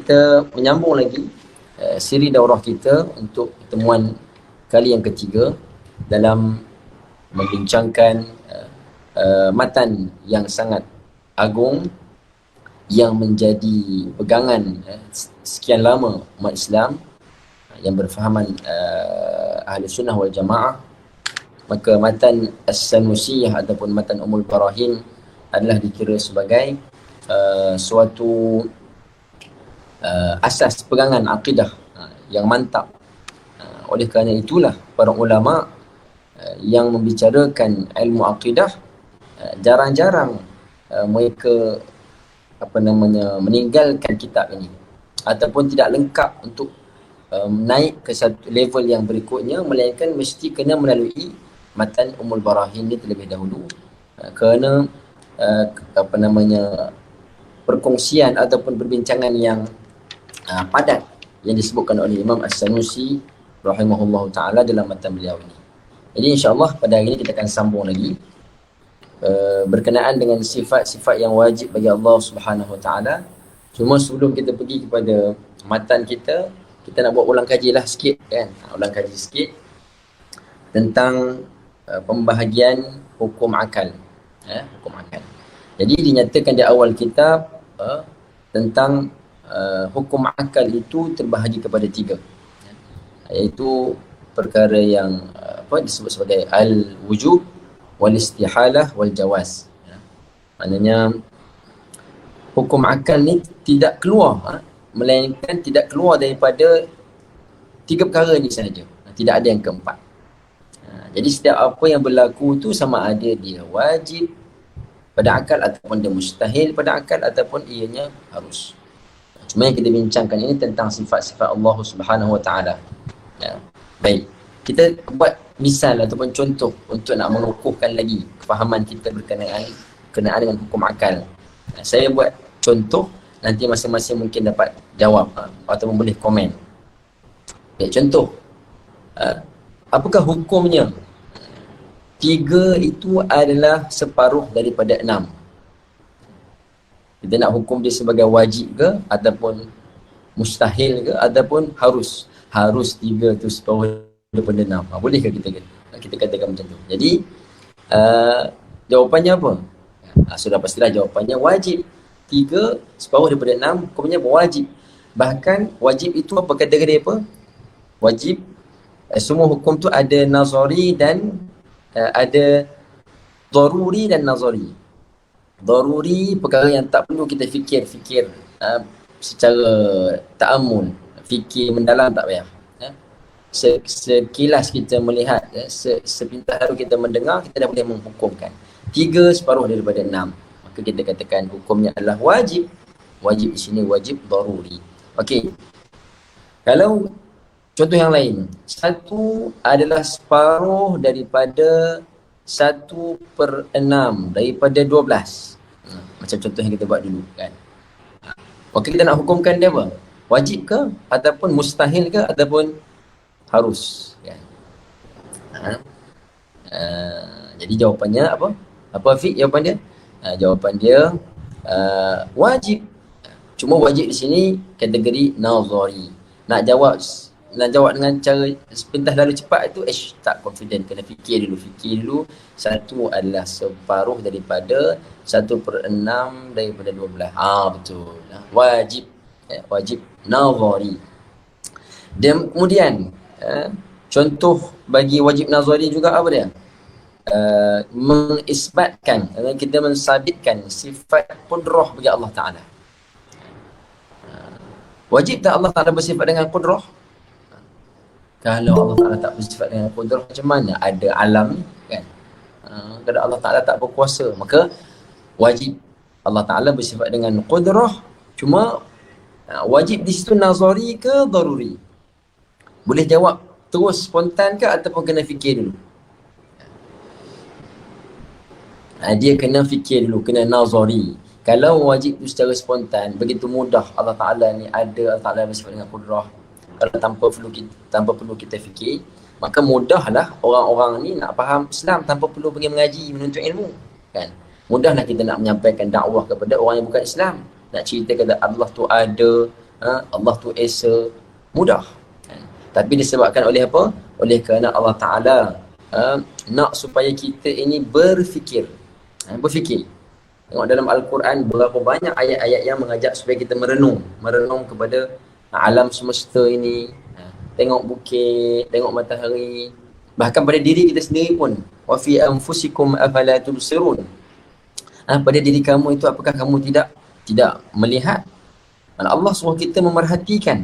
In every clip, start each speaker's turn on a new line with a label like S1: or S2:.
S1: kita menyambung lagi siri daurah kita untuk pertemuan kali yang ketiga dalam membincangkan matan yang sangat agung yang menjadi pegangan sekian lama umat Islam yang berfahaman ahli sunnah wal jamaah. Maka matan As-Sanusiyah ataupun matan Ummul Barahin adalah dikira sebagai suatu asas pegangan akidah yang mantap. Oleh kerana itulah para ulama yang membicarakan ilmu akidah jarang-jarang mereka meninggalkan kitab ini ataupun tidak lengkap untuk naik ke satu level yang berikutnya, melainkan mesti kena melalui matan Ummul Barahin ini terlebih dahulu kerana perkongsian ataupun perbincangan yang padat yang disebutkan oleh Imam As-Sanusi rahimahullah ta'ala dalam matan beliau ini. Jadi insyaAllah pada hari ini kita akan sambung lagi berkenaan dengan sifat-sifat yang wajib bagi Allah Subhanahu Wa Ta'ala. Cuma sebelum kita pergi kepada matan kita nak buat ulang kaji lah sikit kan. Ulang kaji sikit tentang pembahagian hukum akal. Hukum akal. Jadi dinyatakan di awal kitab tentang hukum akal itu terbahagi kepada 3, iaitu perkara yang disebut sebagai al-wujub, wal-istihalah, wal-jawaz. Maknanya hukum akal ni tidak keluar, melainkan tidak keluar daripada 3 perkara ni sahaja. Tidak ada yang keempat. Jadi setiap apa yang berlaku tu sama ada dia wajib pada akal ataupun dia mustahil pada akal ataupun ianya harus. Cuma yang kita bincangkan ini tentang sifat-sifat Allah Subhanahu Wa Ta'ala. Baik, kita buat misal ataupun contoh untuk nak mengukuhkan lagi kefahaman kita berkenaan dengan hukum akal. Saya buat contoh, nanti masing-masing mungkin dapat jawab ataupun boleh komen. Baik, contoh. Apakah hukumnya? 3 itu adalah separuh daripada 6. Kita nak hukum dia sebagai wajib ke ataupun mustahil ke ataupun harus 3 tu separuh daripada 6. Bolehkah kita katakan macam tu? Jadi jawapannya apa? Sudah pastilah jawapannya wajib. 3 separuh daripada 6 hukumnya wajib. Bahkan wajib itu apa kategori apa? Wajib, semua hukum tu ada nazari dan ada daruri dan nazari. Daruri perkara yang tak perlu kita fikir secara ta'amul, fikir mendalam tak payah. Sekilas kita melihat, sepintas lalu kita mendengar, kita dah boleh menghukumkan. 3 separuh daripada 6, maka kita katakan hukumnya adalah wajib. Wajib di sini wajib daruri. Okey. Kalau contoh yang lain, 1 adalah separuh daripada 1/6 daripada 12. Macam contoh yang kita buat dulu kan. Okey, kita nak hukumkan dia apa? Wajib ke ataupun mustahil ke ataupun harus kan? Jadi jawapannya apa? Apa Fiq jawapan dia? Jawapan dia wajib. Cuma wajib di sini kategori nazari. Nak jawab dengan cara sepintas lalu cepat tu tak confident, kena fikir dulu. 1 adalah separuh daripada 1/6 daripada 12. Betul. Wajib. Wajib nazari. Dan kemudian contoh bagi wajib nazari juga apa dia? Mengisbatkan, kita mensabitkan sifat qudrah bagi Allah Ta'ala. Wajib tak Allah Ta'ala bersifat dengan qudrah? Kalau Allah Ta'ala tak bersifat dengan qudrah, macam mana ada alam ni kan? Kalau Allah Ta'ala tak berkuasa, maka wajib Allah Ta'ala bersifat dengan qudrah. Cuma wajib di situ nazari ke daruri? Boleh jawab terus spontan ke ataupun kena fikir dulu? Dia kena fikir dulu, kena nazari. Kalau wajib tu secara spontan, begitu mudah Allah Ta'ala ni ada, Allah Ta'ala bersifat dengan qudrah. Kalau tanpa perlu kita fikir, maka mudahlah orang-orang ni nak faham Islam tanpa perlu pergi mengaji, menuntut ilmu kan. Mudahlah kita nak menyampaikan dakwah kepada orang yang bukan Islam. Nak ceritakan Allah tu ada, Allah tu esa mudah. Tapi disebabkan oleh apa? Oleh kerana Allah Ta'ala nak supaya kita ini berfikir. Berfikir. Tengok dalam Al-Quran berapa banyak ayat-ayat yang mengajak supaya kita merenung kepada alam semesta ini. Tengok bukit, tengok matahari, bahkan pada diri kita sendiri pun. Wa fi anfusikum afala tubsirun. Pada diri kamu itu apakah kamu tidak melihat? Allah suruh kita memerhatikan.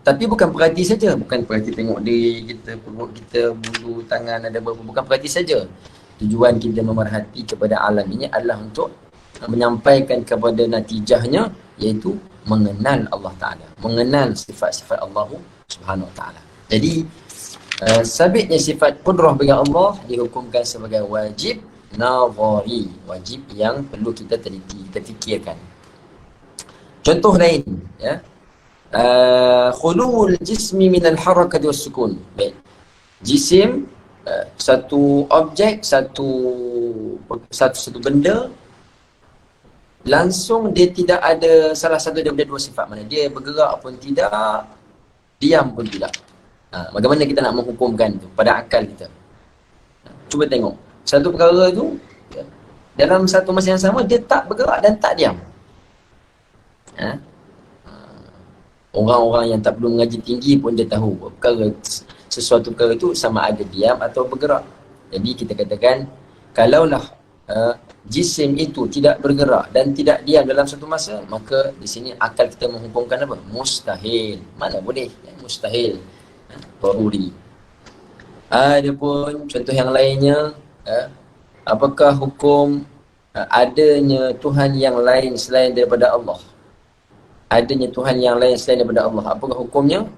S1: Tapi bukan perhati saja, bukan perhati tengok diri kita, perut kita, bulu, tangan ada berapa, bukan perhati saja. Tujuan kita memerhati kepada alam ini adalah untuk menyampaikan kepada natijahnya, iaitu mengenal Allah Ta'ala, mengenal sifat-sifat Allah Subhanahu Wa Ta'ala. Jadi sabitnya sifat qudrah bagi Allah dihukumkan sebagai wajib nazari, wajib yang perlu kita teliti, kita fikirkan. Contoh lain, ya, khulul jismi minal harakati was sukun. Baik, jisim, satu objek, satu benda, langsung dia tidak ada salah satu daripada dua sifat. Mana dia bergerak pun tidak, diam pun tidak. Bagaimana kita nak menghukumkan tu pada akal kita? Cuba tengok, satu perkara tu dalam satu masa yang sama dia tak bergerak dan tak diam. Orang-orang yang tak perlu mengaji tinggi pun dia tahu sesuatu perkara itu sama ada diam atau bergerak. Jadi kita katakan, kalaulah jisim itu tidak bergerak dan tidak diam dalam satu masa, maka di sini akal kita menghukumkan apa? Mustahil. Mana boleh? Mustahil. Daruri. Adapun contoh yang lainnya, apakah hukum adanya Tuhan yang lain selain daripada Allah? Adanya Tuhan yang lain selain daripada Allah, apakah hukumnya?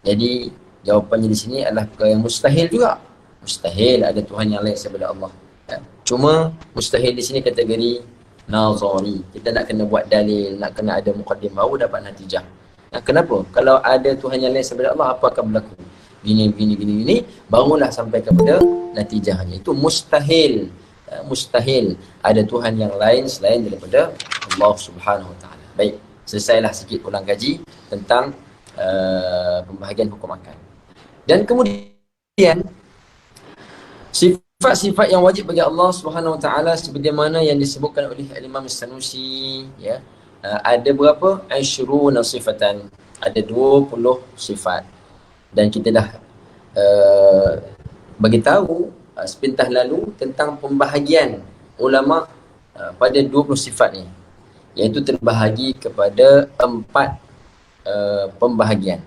S1: Jadi jawapannya di sini adalah perkara yang mustahil juga. Mustahil ada Tuhan yang lain selain daripada Allah. Cuma mustahil di sini kategori nazari. Kita nak kena buat dalil, nak kena ada muqaddim baru dapat natijah. Kenapa? Kalau ada Tuhan yang lain selain daripada Allah, apa akan berlaku? Gini, barulah sampai kepada natijahnya. Itu mustahil. Mustahil ada Tuhan yang lain selain daripada Allah Subhanahu Wa Ta'ala. Baik, selesailah sikit ulang kaji tentang pembahagian hukum akal. Dan kemudian sifat-sifat yang wajib bagi Allah Subhanahu Wa Ta'ala seperti mana yang disebutkan oleh Imam As-Sanusi, ya, ada berapa? 20 sifatan. Ada 20 sifat. Dan kita dah bagi tahu sepintas lalu tentang pembahagian ulama pada 20 sifat ni, iaitu terbahagi kepada 4 pembahagian.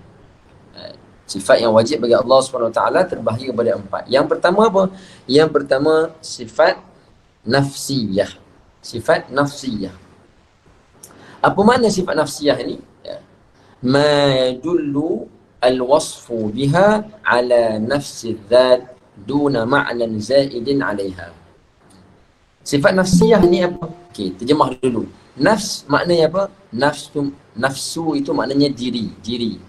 S1: Sifat yang wajib bagi Allah SWT terbahagi kepada 4. Yang pertama apa? Yang pertama sifat nafsiyah. Sifat nafsiyah. Apa makna sifat nafsiyah ni? Ma yadullu al-wasfu biha ala nafsi dzat duna ma'nan zaidin 'alaiha. Sifat nafsiyah ni apa? Okey, terjemah dulu. Nafs maknanya apa? Nafsu itu maknanya diri.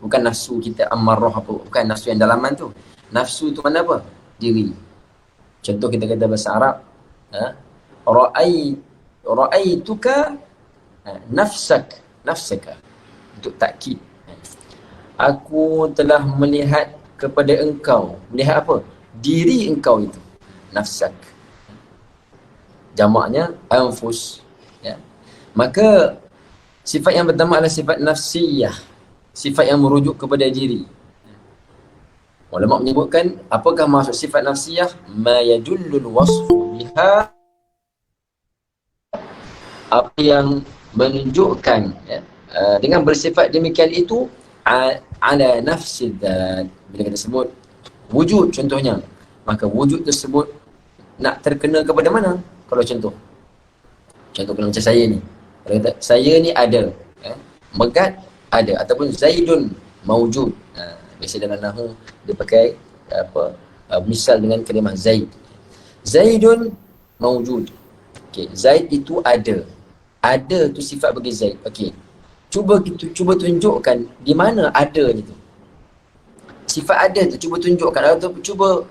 S1: Bukan nafsu kita amarah apa, bukan nafsu yang dalaman tu. Nafsu itu mana apa? Diri. Contoh kita kata bahasa Arab, ra'aituka nafsaka. Untuk takkid. Aku telah melihat kepada engkau. Melihat apa? Diri engkau itu. Nafsak. Jamaknya anfus. Ya. Maka sifat yang pertama adalah sifat nafsiyah. Sifat yang merujuk kepada diri. Ulama menyebutkan, apakah maksud sifat nafsiyah? Ma yadullul wasfu biha, apa yang menunjukkan, ya, dengan bersifat demikian itu ala nafsi dzat. Bila kita sebut wujud contohnya, maka wujud tersebut nak terkena kepada mana? Kalau contoh macam saya ni, kalau kata saya ni ada, Megat ada, ataupun Zaidun maujud. Biasa dalam nahwu dia pakai misal dengan kalimah Zaid. Zaidun maujud. Okey, Zaid itu ada. Ada tu sifat bagi Zaid. Okey. Cuba tunjukkan di mana ada itu. Sifat ada tu cuba tunjukkan, ataupun cuba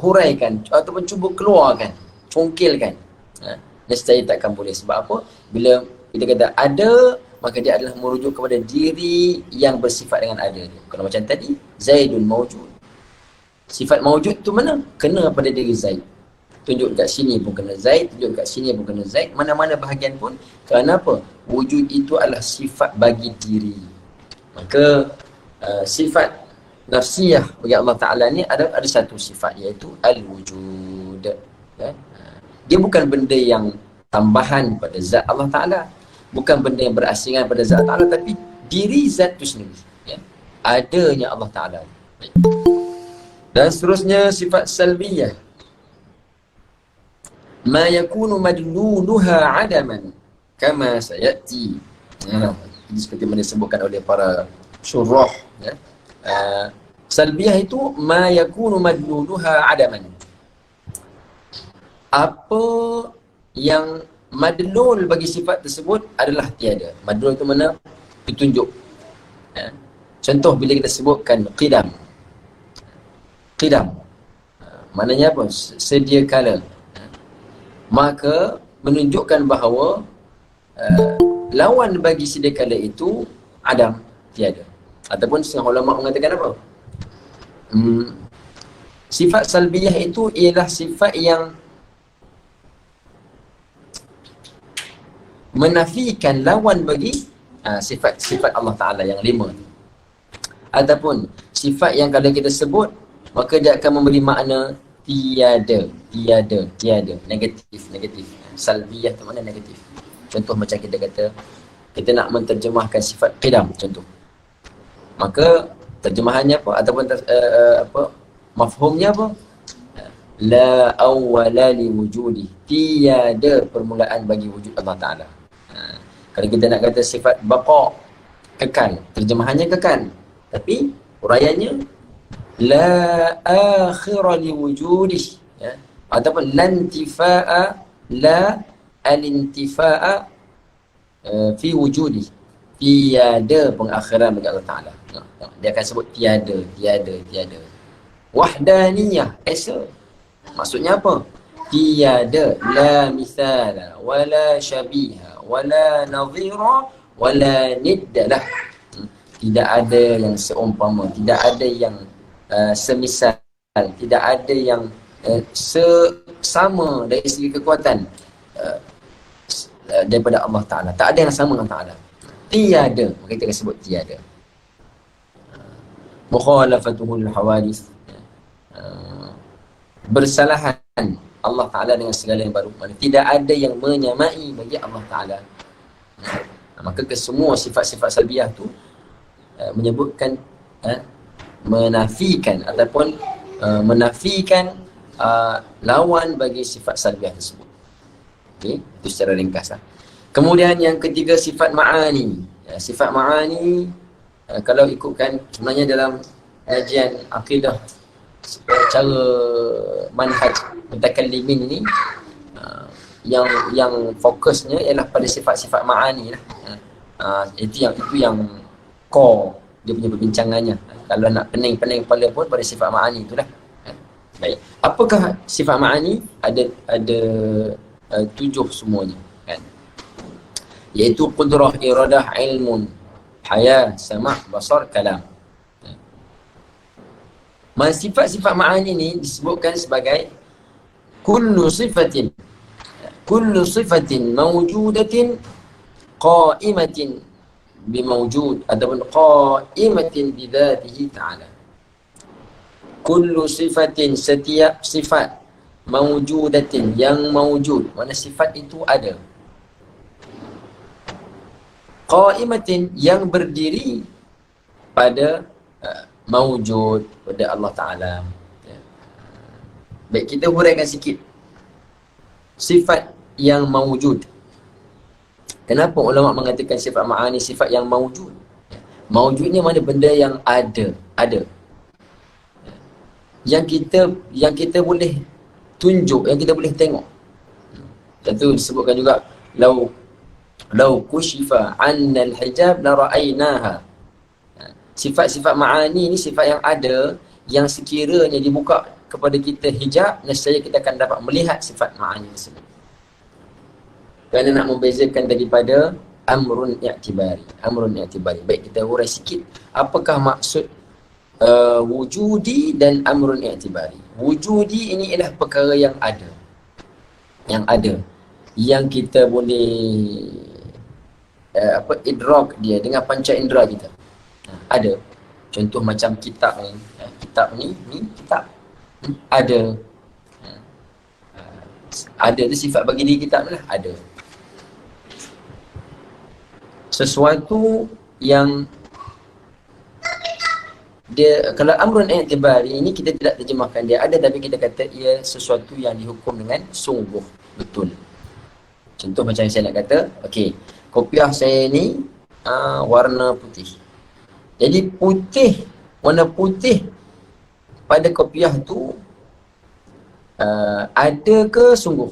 S1: huraikan, ataupun cuba keluarkan, congkilkan. Nescaya takkan boleh. Sebab apa? Bila kita kata ada maka dia adalah merujuk kepada diri yang bersifat dengan ada. Kalau macam tadi, Zaidun mawjud. Sifat mawjud tu mana? Kena pada diri Zaid. Tunjuk kat sini pun kena Zaid, tunjuk kat sini pun kena Zaid. Mana-mana bahagian pun. Kenapa? Wujud itu adalah sifat bagi diri. Maka sifat nafsiyah bagi Allah Ta'ala ni ada satu sifat, iaitu al-wujud. Ya? Dia bukan benda yang tambahan pada zat Allah Ta'ala. Bukan benda yang berasingan pada zat Allah Ta'ala, tapi diri zat tu sendiri. Ya? Adanya Allah Ta'ala. Baik. Dan seterusnya sifat salbiyah. Ma yakunu madlunuha adaman kama sayati. Ini seperti mana disebutkan oleh para syurah. Ya. Salbiyah itu ma yakunu madlunuha adaman. Apa yang madlul bagi sifat tersebut adalah tiada. Madlul itu mana? Ditunjuk. Ya. Contoh bila kita sebutkan qidam. Qidam. Maknanya apa? Sedia kala. Maka menunjukkan bahawa lawan bagi sedia kala itu adam, tiada. Ataupun setengah ulama mengatakan apa? Sifat salbiyah itu ialah sifat yang menafikan lawan bagi sifat-sifat Allah Ta'ala yang 5. Ataupun sifat yang kalau kita sebut, maka dia akan memberi makna tiada, negatif. Salbiyah tu mana negatif. Contoh macam kita kata, kita nak menterjemahkan sifat qidam, contoh. Maka terjemahannya apa? Ataupun mafhumnya apa? La awwala li wujudi. Tiada permulaan bagi wujud Allah Ta'ala. Kalau kita nak kata sifat baqa, kekal, terjemahannya kekal. Tapi uraiannya la akhira li wujudih, ya? Ataupun lantifa'a, la alintifa'a fi wujudih. Tiada pengakhiran bagi Allah Ta'ala. Dia akan sebut tiada. Wahdaniyah, esa. Maksudnya apa? Tiada, la mithala, wala syabiha, wala nadhira, wala niddalah. Tidak ada yang seumpama, tidak ada yang semisal, tidak ada yang sama dari segi kekuatan daripada Allah Ta'ala. Tak ada yang sama dengan Ta'ala. Tiada, maka kita akan sebut tiada. Mukhalafatuhul hawadith, bersalahan Allah Ta'ala dengan segala yang baru. Tidak ada yang menyamai bagi Allah Ta'ala. Maka kesemua sifat-sifat salbiyah tu menyebutkan menafikan ataupun menafikan lawan bagi sifat salbiyah tersebut. Okey, itu secara ringkas lah. Kemudian yang ketiga, sifat ma'ani. Sifat ma'ani kalau ikutkan sebenarnya dalam kajian akidah, cara manhaj mutakallimin ini, yang fokusnya ialah pada sifat-sifat ma'ani lah. Itu yang core dia punya perbincangannya. Kalau nak pening-pening kepala pun pada sifat ma'ani itulah. Baik. Apakah sifat ma'ani? Ada 7 semuanya, kan? Iaitu qudrah, iradah, ilmun, haya, sama', basar, kalam. Sifat-sifat ma'ani ni disebutkan sebagai kullu sifatin mawjudatin qa'imatin bimawjud ataupun qa'imatin bidhatihi ta'ala. Kullu sifatin, setiap sifat, mawjudatin, yang mawjud, mana sifat itu ada, qa'imatin, yang berdiri pada mawjud, pada Allah Ta'ala. Baik, kita huraikan sikit sifat yang mawjud. Kenapa ulama mengatakan sifat ma'ani sifat yang mawjud? Mawjud ni mana benda yang ada. Yang kita boleh tunjuk, yang kita boleh tengok. Tentu disebutkan juga lau kushifa 'anna al-hijab la ra'aynaha. Sifat-sifat ma'ani ni sifat yang ada, yang sekiranya dibuka kepada kita hijab, nescaya kita akan dapat melihat sifat ma'ani tersebut. Kerana nak membezakan daripada amrun i'tibari. Amrun i'tibari. Baik, kita urai sikit apakah maksud wujudi dan amrun i'tibari. Wujudi ini ialah perkara yang ada. Yang ada. Yang kita boleh idrak dia dengan panca indera kita. Ada. Contoh macam kitab ni. Kitab ni kitab. Ada. Ada tu sifat bagi diri kitab lah. Ada. Sesuatu yang dia, kalau amrun i'tibari ini kita tidak terjemahkan dia ada, tapi kita kata ia sesuatu yang dihukum dengan sungguh, betul. Contoh macam saya nak kata, okey, kopiah saya ni warna putih. Jadi putih, warna putih pada kopiah tu ada ke sungguh?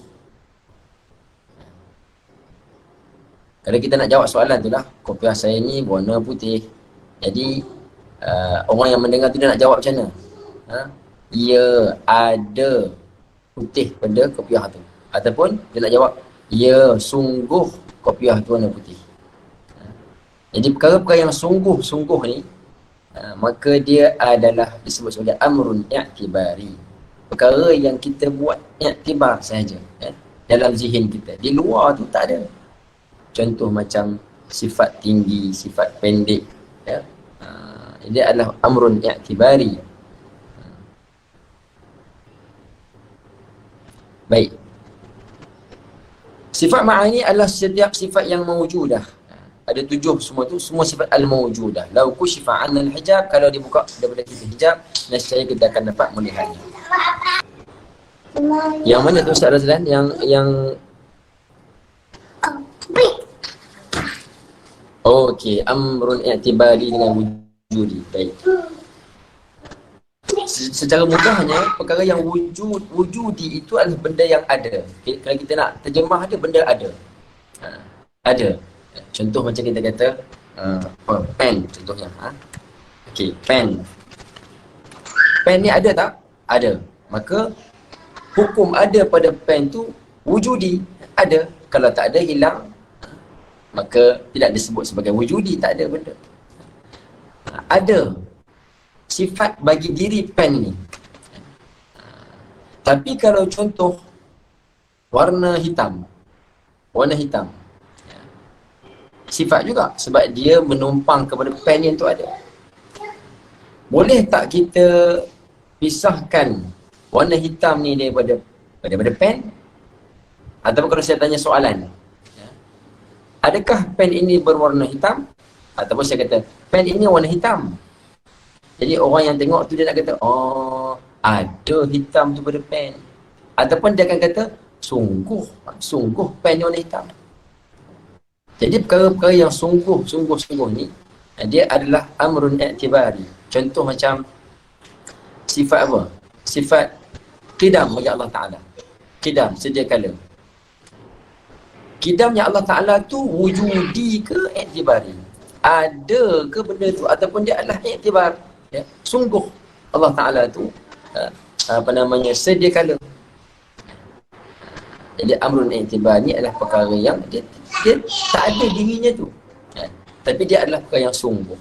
S1: Kalau kita nak jawab soalan tu lah, kopiah saya ni warna putih. Jadi orang yang mendengar tu dia nak jawab macam mana? Ya, ada putih pada kopiah tu. Ataupun dia nak jawab, ya, sungguh kopiah tu warna putih. Jadi perkara-perkara yang sungguh-sungguh ni, maka dia adalah disebut sebagai amrun i'tibari. Perkara yang kita buat i'tibar sahaja dalam zihin kita. Di luar tu tak ada. Contoh macam sifat tinggi, sifat pendek. Dia adalah amrun i'tibari. Baik. Sifat ma'ani adalah setiap sifat yang mawujudah. Ada 7 semua tu, semua sifat al-mawujudah. Lau kushifa 'anna al-hijab, kalau dibuka daripada kita hijab, nescaya kita akan dapat melihatnya. Yang mana tu Ustaz Razlan? Yang okey, amrun i'tibari dengan wujudi. Baik. Secara mudahnya, perkara yang wujudi itu adalah benda yang ada. Kalau kita nak terjemah dia, benda ada. Ada. Contoh macam kita kata pen contohnya. Okey, pen. Pen ni ada tak? Ada. Maka hukum ada pada pen tu wujudi. Ada. Kalau tak ada, hilang. Maka tidak disebut sebagai wujudi, tak ada benda. Ada sifat bagi diri pen ni. Tapi kalau contoh warna hitam, sifat juga sebab dia menumpang kepada pen yang tu ada. Boleh tak kita pisahkan warna hitam ni daripada pen? Ataupun kalau saya tanya soalan, adakah pen ini berwarna hitam? Ataupun saya kata, pen ini warna hitam. Jadi orang yang tengok tu dia nak kata, oh, ada hitam tu pada pen. Ataupun dia akan kata, sungguh pen ni warna hitam. Jadi perkara-perkara yang sungguh ni, dia adalah amrun i'tibari. Contoh macam sifat apa? Sifat qidam bagi Allah Ta'ala. Qidam, sedia kala. Qidamnya Allah Ta'ala tu wujudi ke i'tibari? Ada ke benda tu? Ataupun dia adalah i'tibar? Ya? Sungguh Allah Ta'ala tu sedia kala. Jadi amrun i'tibar ni adalah perkara yang dia tak ada dirinya tu. Tapi dia adalah perkara yang sungguh.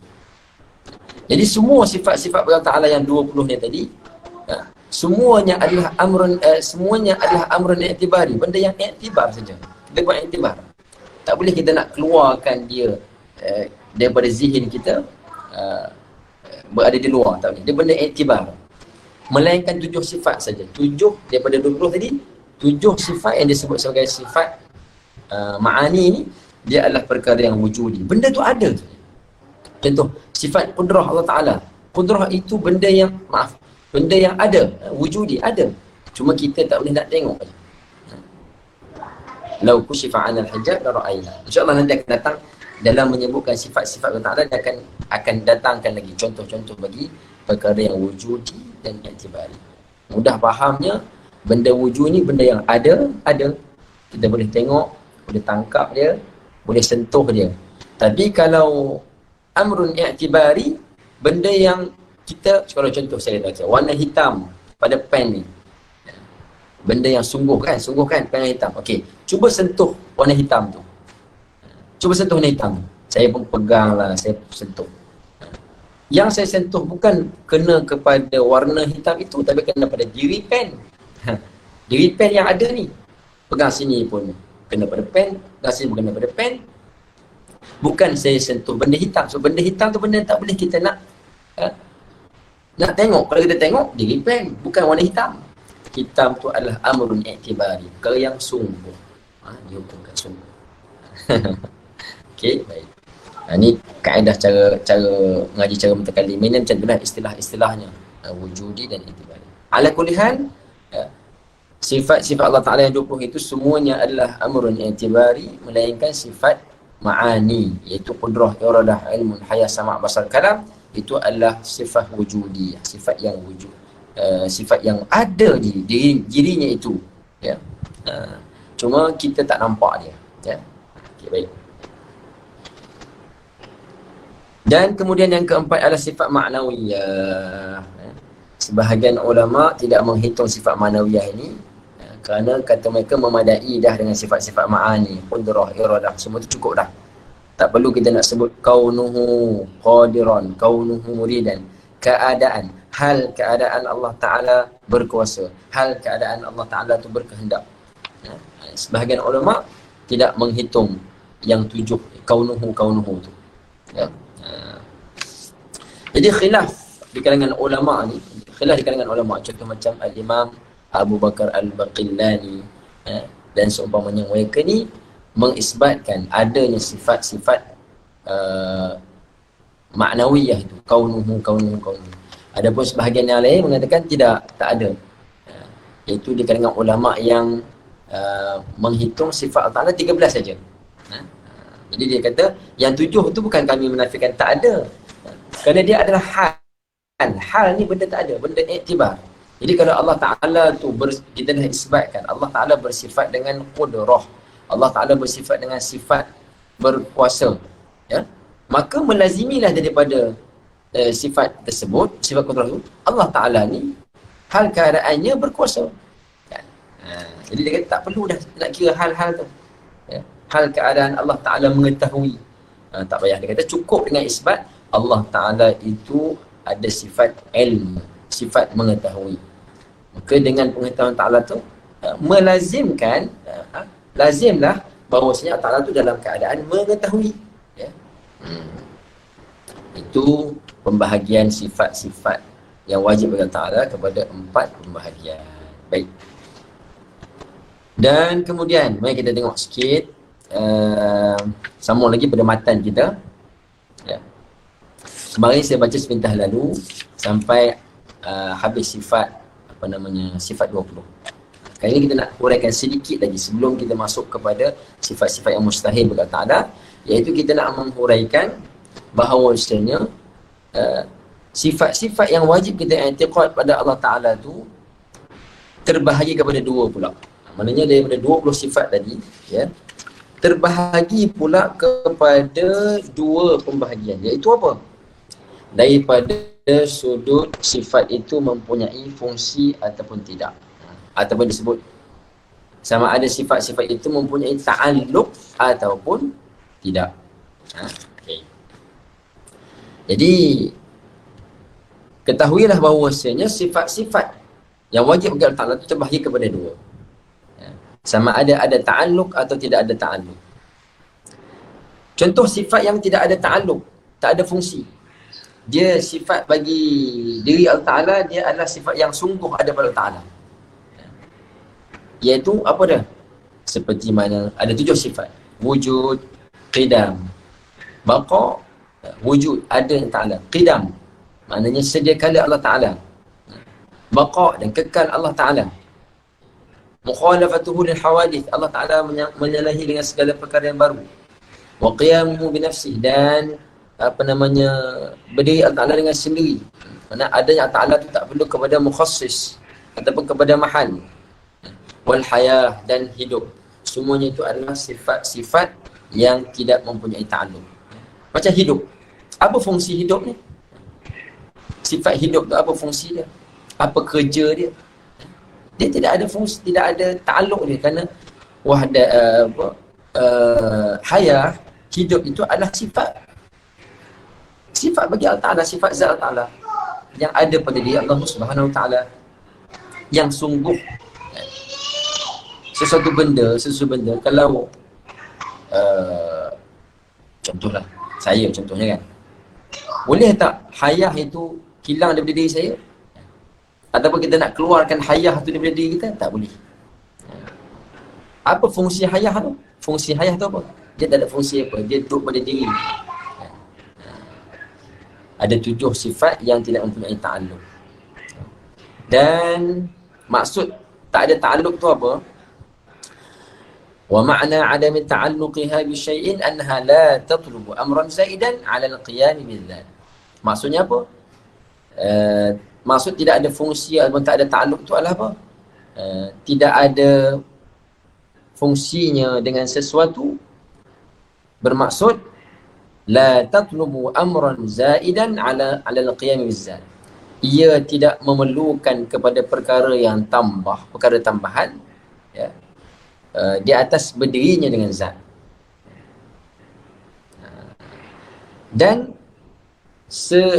S1: Jadi semua sifat-sifat Allah Ta'ala yang 20 ni tadi, semuanya adalah amrun i'tibari. Benda yang i'tibar saja. Kita buat i'tibar. Tak boleh kita nak keluarkan dia daripada zihin kita, berada di luar. Tak boleh. Dia benda i'tibar. Melainkan 7 sifat saja. 7 daripada 20 tadi, 7 sifat yang disebut sebagai sifat ma'ani ni, dia adalah perkara yang wujudi. Benda tu ada. Contoh, sifat qudrah Allah Ta'ala. Qudrah itu benda yang ada. Wujudi, ada. Cuma kita tak boleh nak tengok. Lau kushifa 'anal hijab la ra'ayna. InsyaAllah nanti akan datang dalam menyebutkan sifat-sifat Allah Ta'ala, dia akan datangkan lagi contoh-contoh bagi perkara yang wujudi dan i'tibari. Mudah fahamnya, benda wujud ni benda yang ada. Kita boleh tengok, boleh tangkap dia, boleh sentuh dia. Tapi kalau amrun i'tibari, benda yang kita, kalau contoh saya kata, warna hitam pada pen ni. Benda yang sungguh kan, pen yang hitam. Okey, cuba sentuh warna hitam tu. Cuba sentuh warna hitam. Saya pun pegang lah, saya sentuh. Yang saya sentuh bukan kena kepada warna hitam itu, tapi kena pada diri pen. Diri pen yang ada ni. Pegang sini pun kena pada pen, pegang sini pun kena pada pen. Bukan saya sentuh benda hitam. So benda hitam tu benda tak boleh kita nak nak tengok. Kalau kita tengok, diri pen, bukan warna hitam. Hitam tu adalah amrun i'tibari, perkara yang sungguh. Dihukumkan sungguh. Okey, baik. Ini kaedah cara mengaji cara mutakallim. Ini macam itulah istilah-istilahnya. Wujudi dan i'tibari. Ala kulli hal, sifat-sifat Allah Ta'ala yang 20 itu semuanya adalah amrun i'tibari, melainkan sifat ma'ani, iaitu qudrah, iradah, ilmun, hayah, sama' basar, kalam. Itu adalah sifat wujudi, sifat yang wujud, sifat yang ada di dirinya itu, ya. Cuma kita tak nampak dia, ya. Okay, baik. Dan kemudian yang keempat adalah sifat ma'nawiyah. Sebahagian ulama tidak menghitung sifat ma'nawiyah ini, kerana kata mereka memadai dah dengan sifat-sifat ma'ani, qudrah, iradah, semua itu cukup dah. Tak perlu kita nak sebut kaunuhu qadiran, kaunuhu muridan, keadaan, hal keadaan Allah Ta'ala berkuasa, hal keadaan Allah Ta'ala tu berkehendak. Sebahagian ulama tidak menghitung yang 7 kaunuhu tu, ya. Jadi khilaf di kalangan ulama ni, contoh macam Al-Imam Abu Bakar Al-Baqillani, dan seumpamanya mereka ni mengisbatkan adanya sifat-sifat ma'nawiyah itu, kaunuhu. Adapun sebahagian yang lain mengatakan tak ada. Iaitu di kalangan ulama yang menghitung sifat Allah Ta'ala 13 saja. Jadi dia kata yang 7 itu bukan kami menafikan tak ada, kerana dia adalah hal ni benda tak ada, benda iktibar. Jadi kalau Allah Ta'ala tu kita dah isbatkan Allah Ta'ala bersifat dengan qudrah, Allah Ta'ala bersifat dengan sifat berkuasa, ya, maka melazimilah daripada sifat tersebut, sifat qudrah itu, Allah Ta'ala ni hal keadaannya berkuasa, kan? Jadi dia kata tak perlu dah nak kira hal-hal tu, ya. Hal keadaan Allah Ta'ala mengetahui, tak payah. Dia kata cukup dengan isbat Allah Ta'ala itu ada sifat ilmu, sifat mengetahui. Maka dengan pengetahuan Ta'ala tu melazimkan, lazimlah bahawasanya Allah Ta'ala tu dalam keadaan mengetahui, ya. Itu pembahagian sifat-sifat yang wajib bagi Allah Ta'ala kepada 4 pembahagian. Baik. Dan kemudian mari kita tengok sikit, sambung lagi pada matan kita, ya. Kemarin saya baca sepintas lalu sampai habis sifat sifat 20. Kali ini kita nak uraikan sedikit lagi sebelum kita masuk kepada sifat-sifat yang mustahil bagi Allah Ta'ala, iaitu kita nak menghuraikan bahawasanya sifat-sifat yang wajib kita i'tiqad pada Allah Ta'ala tu terbahagi kepada 2 pula. Maknanya daripada 20 sifat tadi, ya, terbahagi pula kepada 2 pembahagian, iaitu apa? Daripada sudut sifat itu mempunyai fungsi ataupun tidak, ataupun disebut sama ada sifat-sifat itu mempunyai ta'alluq ataupun tidak. Okay. Jadi ketahuilah bahawasanya sifat-sifat yang wajib bagi Allah Ta'ala itu terbahagi kepada 2. Sama ada ta'alluq atau tidak ada ta'alluq. Contoh sifat yang tidak ada ta'alluq, tak ada fungsi, dia sifat bagi diri Allah Ta'ala, dia adalah sifat yang sungguh ada pada Allah Ta'ala, iaitu apa dah? Seperti mana ada 7 sifat: wujud, qidam, baqa. Wujud ada Allah Ta'ala, qidam maknanya sedia kala Allah Ta'ala, baqa dan kekal Allah Ta'ala, mukhalafatuhu lil hawadith, Allah Ta'ala menyalahi dengan segala perkara yang baru, wa qiyamuhu binafsih, dan berdiri Allah Ta'ala dengan sendiri. Kerana adanya Allah Ta'ala tu tak perlu kepada mukhassis ataupun kepada mahal. Wal hayah, dan hidup. Semuanya itu adalah sifat-sifat yang tidak mempunyai ta'alluq. Macam hidup. Apa fungsi hidup ni? Sifat hidup tu apa fungsi dia? Apa kerja dia? Dia tidak ada fungsi, tidak ada ta'alluq dia, kerana hayah hidup itu adalah sifat bagi Allah Ta'ala, sifat zat Allah Ta'ala yang ada pada diri Allah Subhanahu Wa Ta'ala, yang sungguh sesuatu benda kalau contohlah saya contohnya kan, boleh tak hayah itu hilang daripada diri saya, ataupun kita nak keluarkan hayah itu daripada diri kita? Tak boleh. Apa fungsi hayah tu? Fungsi hayah tu apa? Dia tak ada fungsi apa, dia duduk pada diri. Ada 7 sifat yang tidak mempunyai ta'alluq. Dan maksud tak ada ta'alluq tu apa? Wa ma'na 'adami ta'alluqiha bi syai'in annaha la tatlubu amran zaidan 'ala al-qiyam bidzat. Maksudnya apa? Maksud tidak ada fungsi ataupun tak ada ta'alluq tu adalah apa? Tidak ada fungsinya dengan sesuatu, bermaksud la tatlubu amran zaidan 'ala al-qiyam bidzat. Ia tidak memerlukan kepada perkara yang tambah, perkara tambahan, ya, di atas berdirinya dengan zat. Dan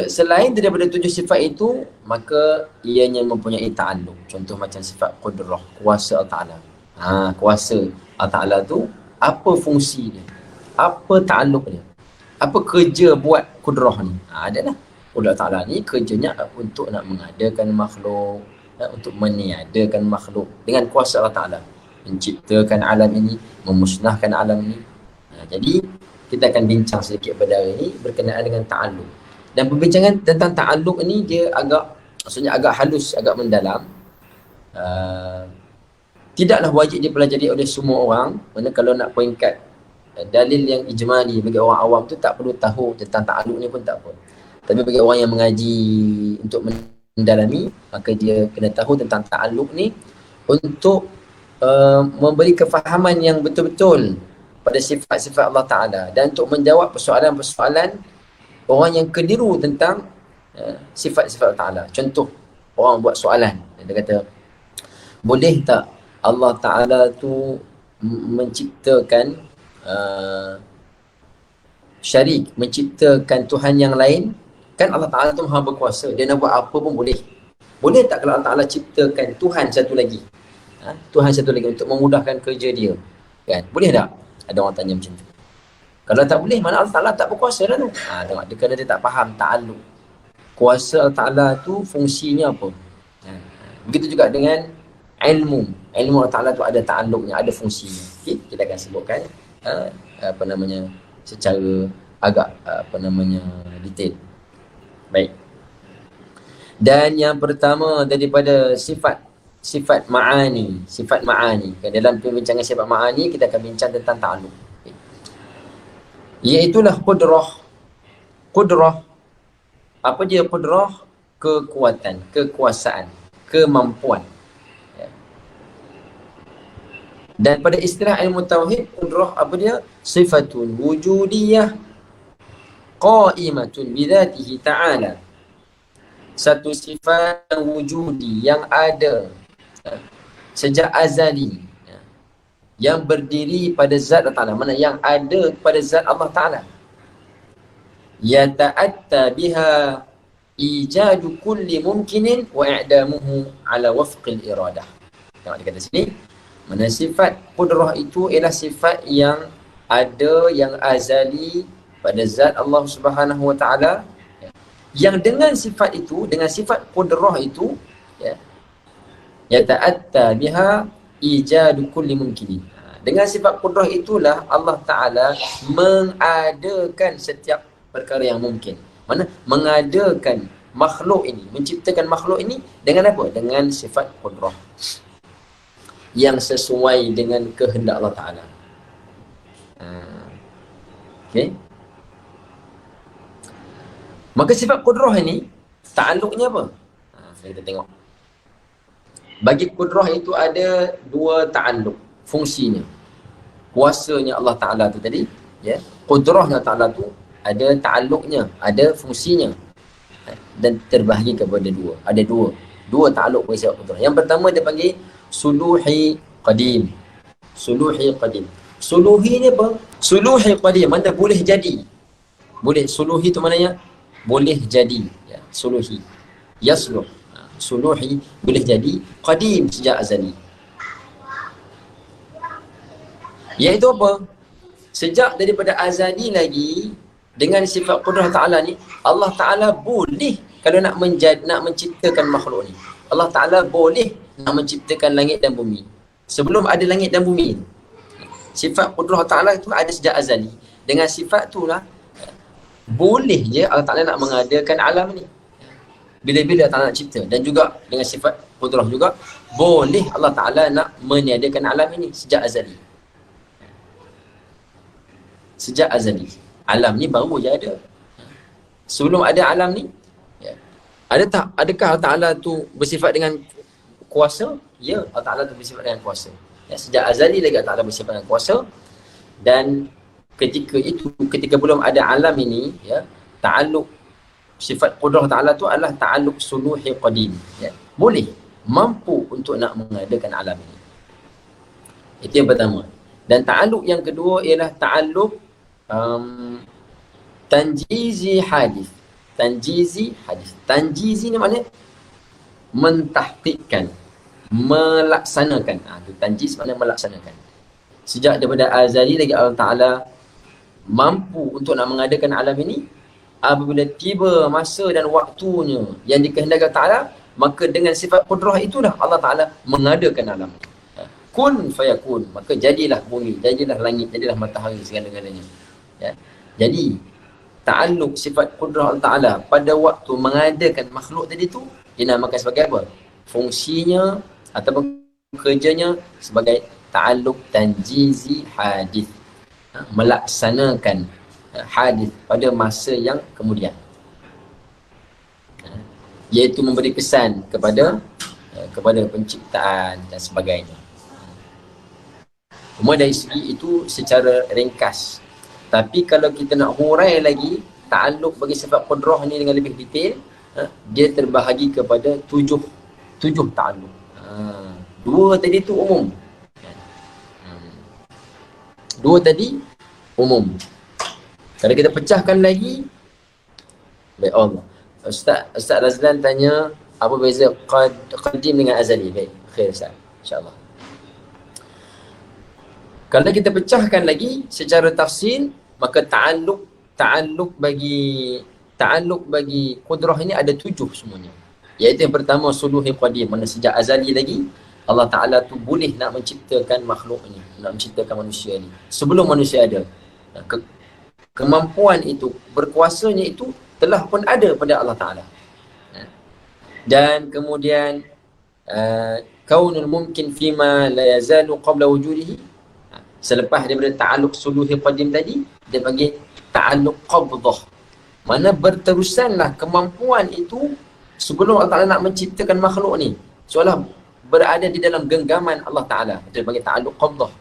S1: selain daripada 7 sifat itu, maka ianya mempunyai ta'alluq. Contoh macam sifat qudrah, kuasa Allah Ta'ala. Kuasa Allah Ta'ala tu apa fungsi dia? Apa ta'alluq dia? Apa kerja buat qudrah ni? Adalah Allah Ta'ala ni kerjanya untuk nak mengadakan makhluk, untuk meniadakan makhluk dengan kuasa Allah Ta'ala, menciptakan alam ini, memusnahkan alam ini. Jadi kita akan bincang sedikit pada hari ini berkenaan dengan ta'alluq. Dan perbincangan tentang ta'alluq ni dia maksudnya agak halus, agak mendalam. Tidaklah wajib dipelajari oleh semua orang. Mana kalau nak pointkan dalil yang ijmali bagi orang awam tu tak perlu tahu tentang ta'alluq ni pun tak apa. Tapi bagi orang yang mengaji untuk mendalami, maka dia kena tahu tentang ta'alluq ni untuk memberi kefahaman yang betul-betul pada sifat-sifat Allah Ta'ala, dan untuk menjawab persoalan-persoalan orang yang keliru tentang sifat-sifat Allah Ta'ala. Contoh, orang buat soalan, dia kata, boleh tak Allah Ta'ala tu menciptakan syarik, menciptakan Tuhan yang lain? Kan Allah Ta'ala tu maha berkuasa, dia nak buat apa pun boleh. Boleh tak kalau Allah Ta'ala ciptakan Tuhan satu lagi? Tuhan satu lagi untuk memudahkan kerja dia, kan? Boleh tak? Ada orang tanya macam tu. Kalau tak boleh, mana Allah Ta'ala tak berkuasa dah tu. Tengok, dia kerana dia tak faham ta'alluq. Kuasa Allah Ta'ala tu fungsinya apa? Begitu juga dengan ilmu. Ilmu Allah Ta'ala tu ada ta'alluqnya, ada fungsinya. Okay? Kita akan sebutkan secara agak detail. Baik. Dan yang pertama daripada sifat ma'ani. Dalam perbincangan sifat ma'ani, kita akan bincang tentang ta'alluq. Iaitulah qudrah. Apa dia qudrah? Kekuatan, kekuasaan, kemampuan. Dan pada istilah ilmu tauhid, qudrah apa dia? Sifatun wujudiyah qa'imatun bidhatihi ta'ala. Satu sifat wujudi yang ada sejak azali, yang berdiri pada zat Allah Ta'ala, mana yang ada pada zat Allah Ta'ala. Yata'atta biha ijadu kulli mumkinin wa i'damuhu ala wafqil iradah. Tengok dia kata sini, mana sifat qudrah itu ialah sifat yang ada, yang azali pada zat Allah Subhanahu Wa Ta'ala, yang dengan sifat itu, dengan sifat qudrah itu, yata'atta biha ijadu kulli mumkinin. Dengan sifat qudrah itulah Allah Ta'ala mengadakan setiap perkara yang mungkin. Mana? Mengadakan makhluk ini, menciptakan makhluk ini dengan apa? Dengan sifat qudrah yang sesuai dengan kehendak Allah Ta'ala. Okay. Maka sifat qudrah ini ta'alluqnya apa? Kita tengok. Bagi qudrah itu ada 2 ta'alluq fungsinya. Kuasanya Allah Ta'ala tu tadi, ya. Qudrahnya Allah Ta'ala tu ada ta'alluqnya, ada fungsinya, dan terbahagi kepada 2. Ada 2 ta'alluq bagi sifat qudrah. Yang pertama dia panggil suluhi qadim. Suluhi qadim. Suluhi ni apa? Suluhi qadim, mana boleh jadi. Boleh, suluhi tu maknanya boleh jadi, ya, suluhi. Yasluh. Suluhi boleh jadi, qadim sejak azali. Iaitu apa? Sejak daripada azali lagi, dengan sifat qudrah Ta'ala ni, Allah Ta'ala boleh kalau nak menciptakan makhluk ni. Allah Ta'ala boleh nak menciptakan langit dan bumi. Sebelum ada langit dan bumi, sifat qudrah Ta'ala tu ada sejak azali. Dengan sifat tu lah, boleh je Allah Ta'ala nak mengadakan alam ni. Bila-bila Allah Ta'ala nak cipta. Dan juga dengan sifat qudrah juga, boleh Allah Ta'ala nak meniadakan alam ini sejak azali. Sejak azali. Alam ni baru je ada. Sebelum ada alam ni, ya, adakah Allah Ta'ala tu bersifat dengan kuasa? Ya, Allah Ta'ala tu bersifat dengan kuasa. Ya, sejak azali lagi Allah Ta'ala bersifat dengan kuasa. Dan ketika itu, ketika belum ada alam ini, ya, ta'alluq sifat qudrah Ta'ala tu adalah ta'alluq suluhi qadim. Ya. Boleh, mampu untuk nak mengadakan alam ini. Itu yang pertama. Dan ta'alluq yang kedua ialah ta'alluq tanjizi hadis. Tanjizi hadis. Tanjizi ni maknanya mentahqiqkan, melaksanakan. Itu tanjiz maknanya melaksanakan. Sejak daripada azali lagi Allah Ta'ala mampu untuk nak mengadakan alam ini. Apabila tiba masa dan waktunya yang dikehendaki Allah Ta'ala, maka dengan sifat qudrah itulah Allah Ta'ala mengadakan alam. Kun fayakun, maka jadilah bumi, jadilah langit, jadilah matahari, segala-galanya. Ya. Jadi ta'alluq sifat qudrah Allah Ta'ala pada waktu mengadakan makhluk tadi tu dinamakan sebagai apa? Fungsinya ataupun kerjanya sebagai ta'alluq tanjizi hadis. Melaksanakan hadis pada masa yang kemudian. Iaitu memberi kesan kepada penciptaan dan sebagainya. Cuma dari segi itu secara ringkas. Tapi kalau kita nak hurai lagi ta'alluq bagi sifat qudrah ni dengan lebih detail, dia terbahagi kepada tujuh ta'alluq. Dua tadi tu umum. Dua tadi umum. Kalau kita pecahkan lagi, baik Allah. Ustaz Razlan tanya apa beza qadim dengan azali. Baik, khair Ustaz. InsyaAllah. Kalau kita pecahkan lagi secara tafsil, maka ta'alluq bagi qudrah ini ada 7 semuanya. Iaitu yang pertama suluhi qadim, mana sejak azali lagi Allah Ta'ala tu boleh nak menciptakan makhluk ni, nak menciptakan manusia ni sebelum manusia ada. Kemampuan itu, berkuasanya itu telah pun ada pada Allah Ta'ala. Dan kemudian kaunul mumkin fima la yazalu qabla wujudihi. Selepas daripada ta'alluq suluhi qadim tadi, dia panggil ta'alluq qabdah. Mana berterusanlah kemampuan itu sebelum Allah Ta'ala nak menciptakan makhluk ni. Seolah berada di dalam genggaman Allah Ta'ala. Dia panggil ta'alluq qabdah.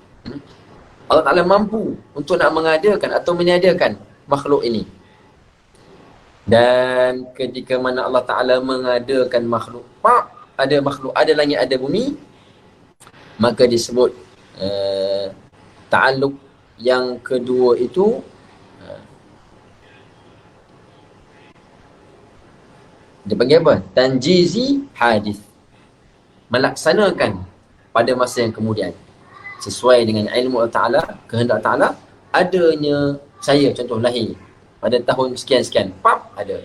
S1: Allah Ta'ala mampu untuk nak mengadakan atau meniadakan makhluk ini. Dan ketika mana Allah Ta'ala mengadakan makhluk, ada langit, ada bumi, maka disebut ta'alluq yang kedua itu dia panggil apa? Tanjizi hadis. Melaksanakan pada masa yang kemudian. Sesuai dengan ilmu Allah Ta'ala, kehendak Ta'ala, adanya saya contoh lahir pada tahun sekian-sekian, ada.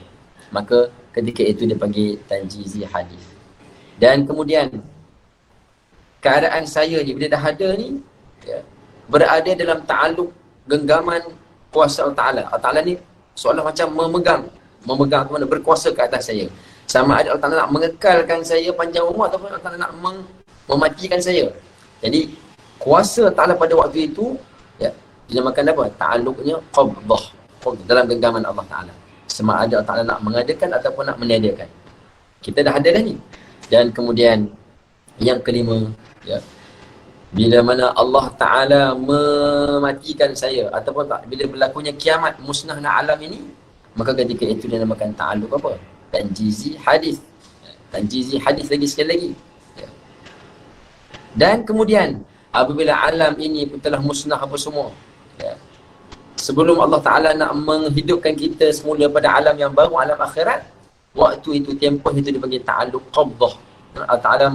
S1: Maka ketika itu dia panggil tanjizi hadis. Dan kemudian keadaan saya ni bila dah ada ni, ya, berada dalam ta'alluq genggaman kuasa Allah Ta'ala. Allah Ta'ala ni seolah macam memegang tu mana, berkuasa ke atas saya. Sama ada Allah Ta'ala nak mengekalkan saya panjang umur ataupun Allah Ta'ala nak mematikan saya. Jadi kuasa Ta'ala pada waktu itu, ya, dinamakan apa? Ta'alluqnya qabdah, dalam genggaman Allah Ta'ala. Sama ada Allah Ta'ala nak mengadakan ataupun nak meniadakan. Kita dah ada dah ni. Dan kemudian yang kelima, ya, bila mana Allah Ta'ala mematikan saya ataupun tak, bila berlakunya kiamat, musnahnya alam ini, maka ketika itu dia namakan ta'alluq apa? Tanjizi hadis. Tanjizi hadis lagi sekali lagi. Ya. Dan kemudian apabila alam ini pun telah musnah apa semua, ya, sebelum Allah Ta'ala nak menghidupkan kita semula pada alam yang baru, alam akhirat, waktu itu, tempoh itu dipanggil ta'alluq qabdah. Allah Ta'ala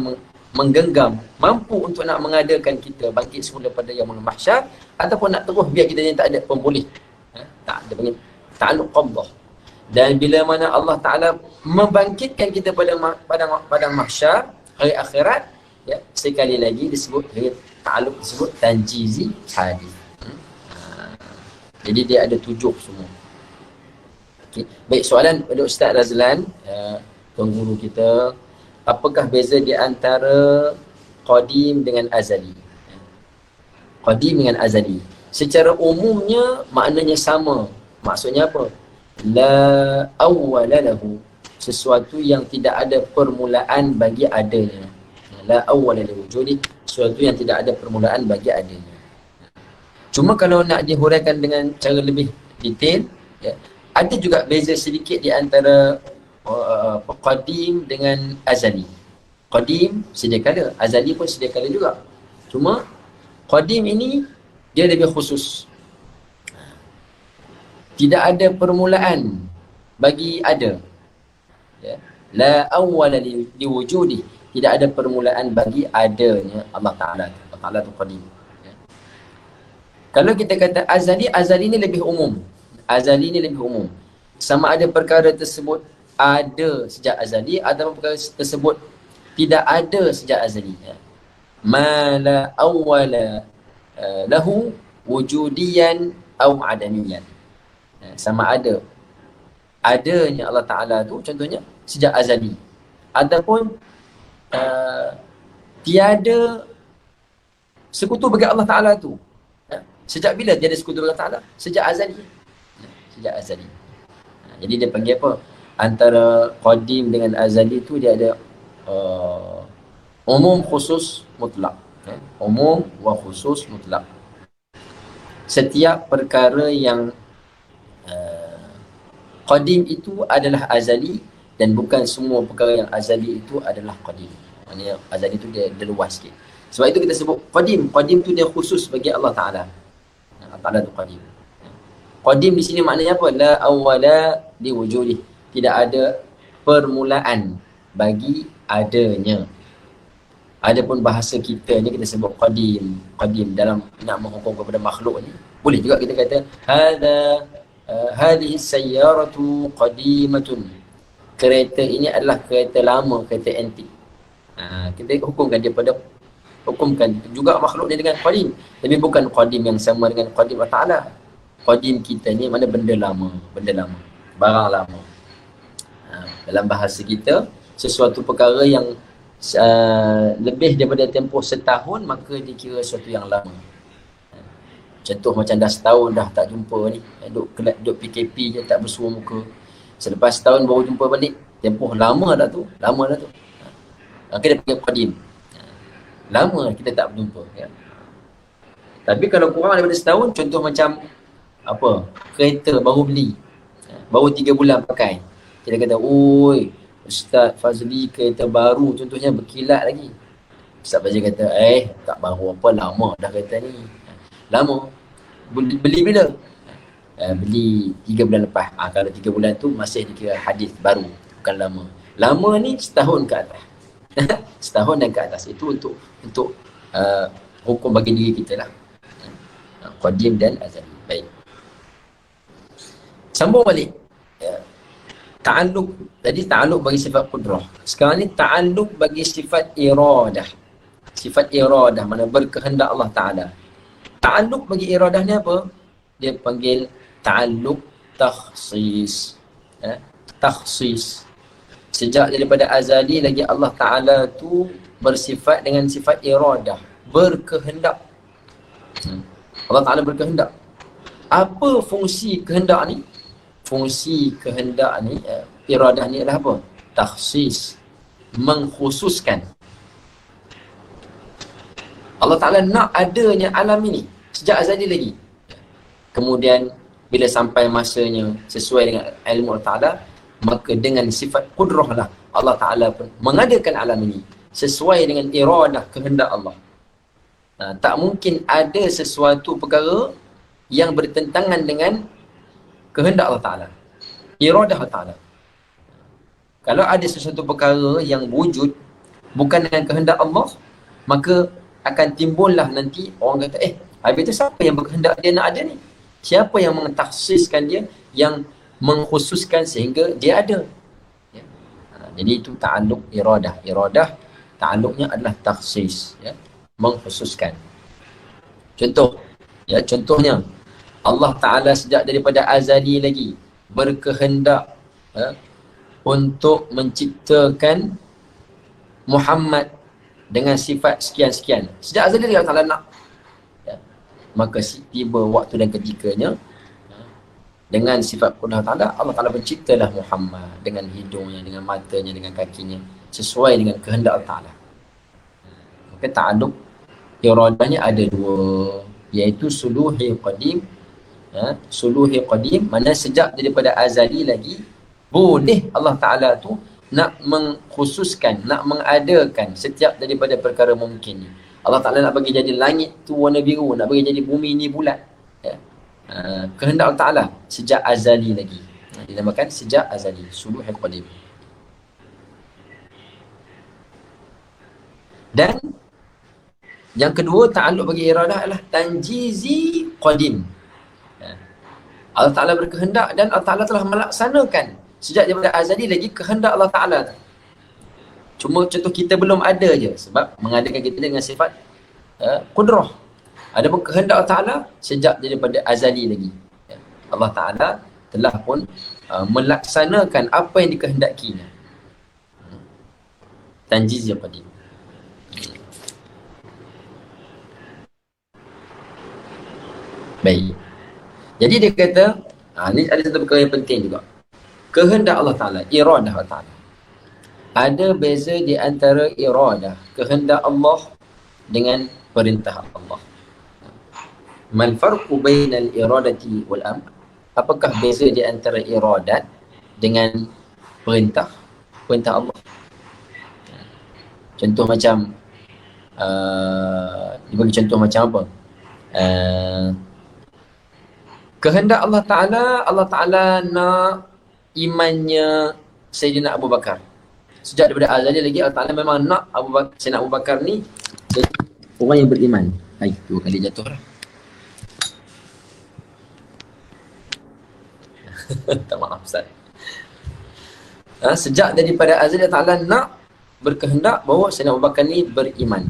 S1: menggenggam, mampu untuk nak mengadakan kita bangkit semula pada yaumul mahsyar, ataupun nak terus biar kita ni tak ada pun boleh. Tak ada, panggil ta'alluq qabdah. Dan bila mana Allah Ta'ala membangkitkan kita pada padang mahsyar, hari akhirat, ya, sekali lagi disebut ta'alluq, disebut tanjizi hadis. Jadi dia ada 7 semua. Okay. Baik, soalan pada Ustaz Razlan, pengguru kita, apakah beza di antara qadim dengan azali? Qadim dengan azali, secara umumnya maknanya sama. Maksudnya apa? La awwala lahu, sesuatu yang tidak ada permulaan bagi adanya. La awwala li wujudi, sesuatu yang tidak ada permulaan bagi adanya. Cuma kalau nak dihuraikan dengan cara lebih detail, ya, ada juga beza sedikit di antara qadim dengan azali. Qadim sedia kala, azali pun sedia kala juga. Cuma qadim ini dia lebih khusus. Tidak ada permulaan bagi ada. Ya. La awwala li wujudi, tidak ada permulaan bagi adanya Allah Ta'ala. Allah Ta'ala tu qadim. Kalau kita kata azali, azali ni lebih umum. Azali ni lebih umum. Sama ada perkara tersebut ada sejak azali, atau perkara tersebut tidak ada sejak azali. Ma la awwala lahu wujudiyan aw adamiyan. Sama ada adanya Allah Ta'ala tu, contohnya sejak azali, ataupun tiada sekutu bagi Allah Ta'ala tu. Sejak bila dia ada sekutu dengan Allah Ta'ala? Sejak azali. Sejak azali. Jadi dia panggil apa? Antara qadim dengan azali tu dia ada umum, khusus, mutlak. Umum wa khusus mutlak. Setiap perkara yang qadim itu adalah azali, dan bukan semua perkara yang azali itu adalah qadim. Maksudnya azali itu dia luas sikit. Sebab itu kita sebut qadim. Qadim tu dia khusus bagi Allah Ta'ala. Allah Ta'ala tu qadim. Qadim di sini maknanya apa? La awwala li wujudih. Tidak ada permulaan bagi adanya. Adapun bahasa kita ni kita sebut qadim. Qadim dalam nak menghukum kepada makhluk ni, boleh juga kita kata hadhihi sayyaratu qadimatun. Kereta ini adalah kereta lama, kereta antik. Kita hukumkan dia pada, hukumkan juga makhluk ni dengan qadim, tapi bukan qadim yang sama dengan qadim Allah Ta'ala. Qadim kita ni mana benda lama, barang lama. Dalam bahasa kita, sesuatu perkara yang lebih daripada tempoh setahun, maka dikira sesuatu yang lama. Contoh macam dah setahun dah tak jumpa ni, duduk PKP je, tak bersua muka. Selepas setahun baru jumpa balik, tempoh lama dah tu. Maka dia panggil qadim. Lama kita tak berjumpa, ya. Tapi kalau kurang daripada setahun, contoh macam apa, kereta baru beli, baru 3 bulan pakai, kita kata, oi Ustaz Fazli kereta baru, contohnya berkilat lagi. Ustaz Fazli kata, tak baru apa, lama dah kereta ni. Lama. Beli bila? Beli 3 bulan lepas. Kalau 3 bulan tu masih dikira hadis baru, bukan lama. Lama ni setahun ke atas. Setahun dan ke atas. Itu untuk hukum bagi diri kita lah. Qadim dan azali. Baik. Sambung balik. Ta'alluq. Tadi ta'alluq bagi sifat qudrah. Sekarang ni ta'alluq bagi sifat iradah. Sifat iradah, mana berkehendak Allah Ta'ala. Ta'alluq bagi iradah ni apa? Dia panggil ta'alluq takhsis. Takhsis. Sejak daripada azali lagi Allah Ta'ala tu bersifat dengan sifat iradah, berkehendak. Allah Ta'ala berkehendak. Apa fungsi kehendak ni? Fungsi kehendak ni, iradah ni adalah apa? Takhsis, mengkhususkan. Allah Ta'ala nak adanya alam ini sejak azali lagi. Kemudian bila sampai masanya sesuai dengan ilmu Allah Ta'ala, maka dengan sifat qudrah lah Allah Ta'ala pun mengadakan alam ini sesuai dengan iradah kehendak Allah. Tak mungkin ada sesuatu perkara yang bertentangan dengan kehendak Allah Ta'ala, iradah Allah Ta'ala. Kalau ada sesuatu perkara yang wujud bukan dengan kehendak Allah, maka akan timbullah nanti orang kata, habis tu siapa yang berkehendak dia nak ada ni? Siapa yang mentakhsiskan dia, yang mengkhususkan sehingga dia ada? Ya. Jadi itu ta'alluq iradah. Iradah ta'alluqnya adalah takhsis, ya, mengkhususkan. Contohnya Allah Ta'ala sejak daripada azali lagi berkehendak, ya, untuk menciptakan Muhammad dengan sifat sekian-sekian. Sejak azali Allah Ta'ala nak, ya. Maka tiba waktu dan ketikanya, dengan sifat Allah Ta'ala, Allah Ta'ala menciptalah Muhammad dengan hidungnya, dengan matanya, dengan kakinya, sesuai dengan kehendak Allah Ta'ala. Maka ta'alluq iradahnya ada dua, iaitu suluhi qadim. Suluhi qadim, mana sejak daripada azali lagi boleh Allah Ta'ala tu nak mengkhususkan, nak mengadakan setiap daripada perkara mungkin. Allah Ta'ala nak bagi jadi langit tu warna biru, nak bagi jadi bumi ni bulat, ya. Kehendak Allah Ta'ala sejak azali lagi, dinamakan sejak azali, suluhul qadim. Dan yang kedua ta'alluq bagi iradah adalah tanjizi qadim. Allah Ta'ala berkehendak dan Allah Ta'ala telah melaksanakan sejak daripada azali lagi kehendak Allah Ta'ala. Cuma contoh kita belum ada je, sebab mengadakan kita dengan sifat qudrah. Adapun kehendak Allah Ta'ala sejak daripada azali lagi, ya. Allah Ta'ala telah pun melaksanakan apa yang dikehendakinya. Tanjiz yang qadim. Baik. Jadi dia kata, ni ada satu perkara yang penting juga. Kehendak Allah Ta'ala, iradah Allah Ta'ala. Ada beza di antara iradah, kehendak Allah dengan perintah Allah. Mal farqu bainal iradati wal amr? Apakah beza di antara iradat dengan perintah Allah? Contoh macam dia bagi contoh macam apa? Kehendak Allah Ta'ala nak imannya Sayyidina Abu Bakar. Sejak daripada azali lagi Allah Ta'ala memang nak Sayyidina Abu Bakar ni jadi orang yang beriman. Hai, 2 kali jatuh lah. Tak, maaf Ustaz. Sejak daripada azali Allah Ta'ala nak berkehendak bahawa Sayyidina Abu Bakar ni beriman.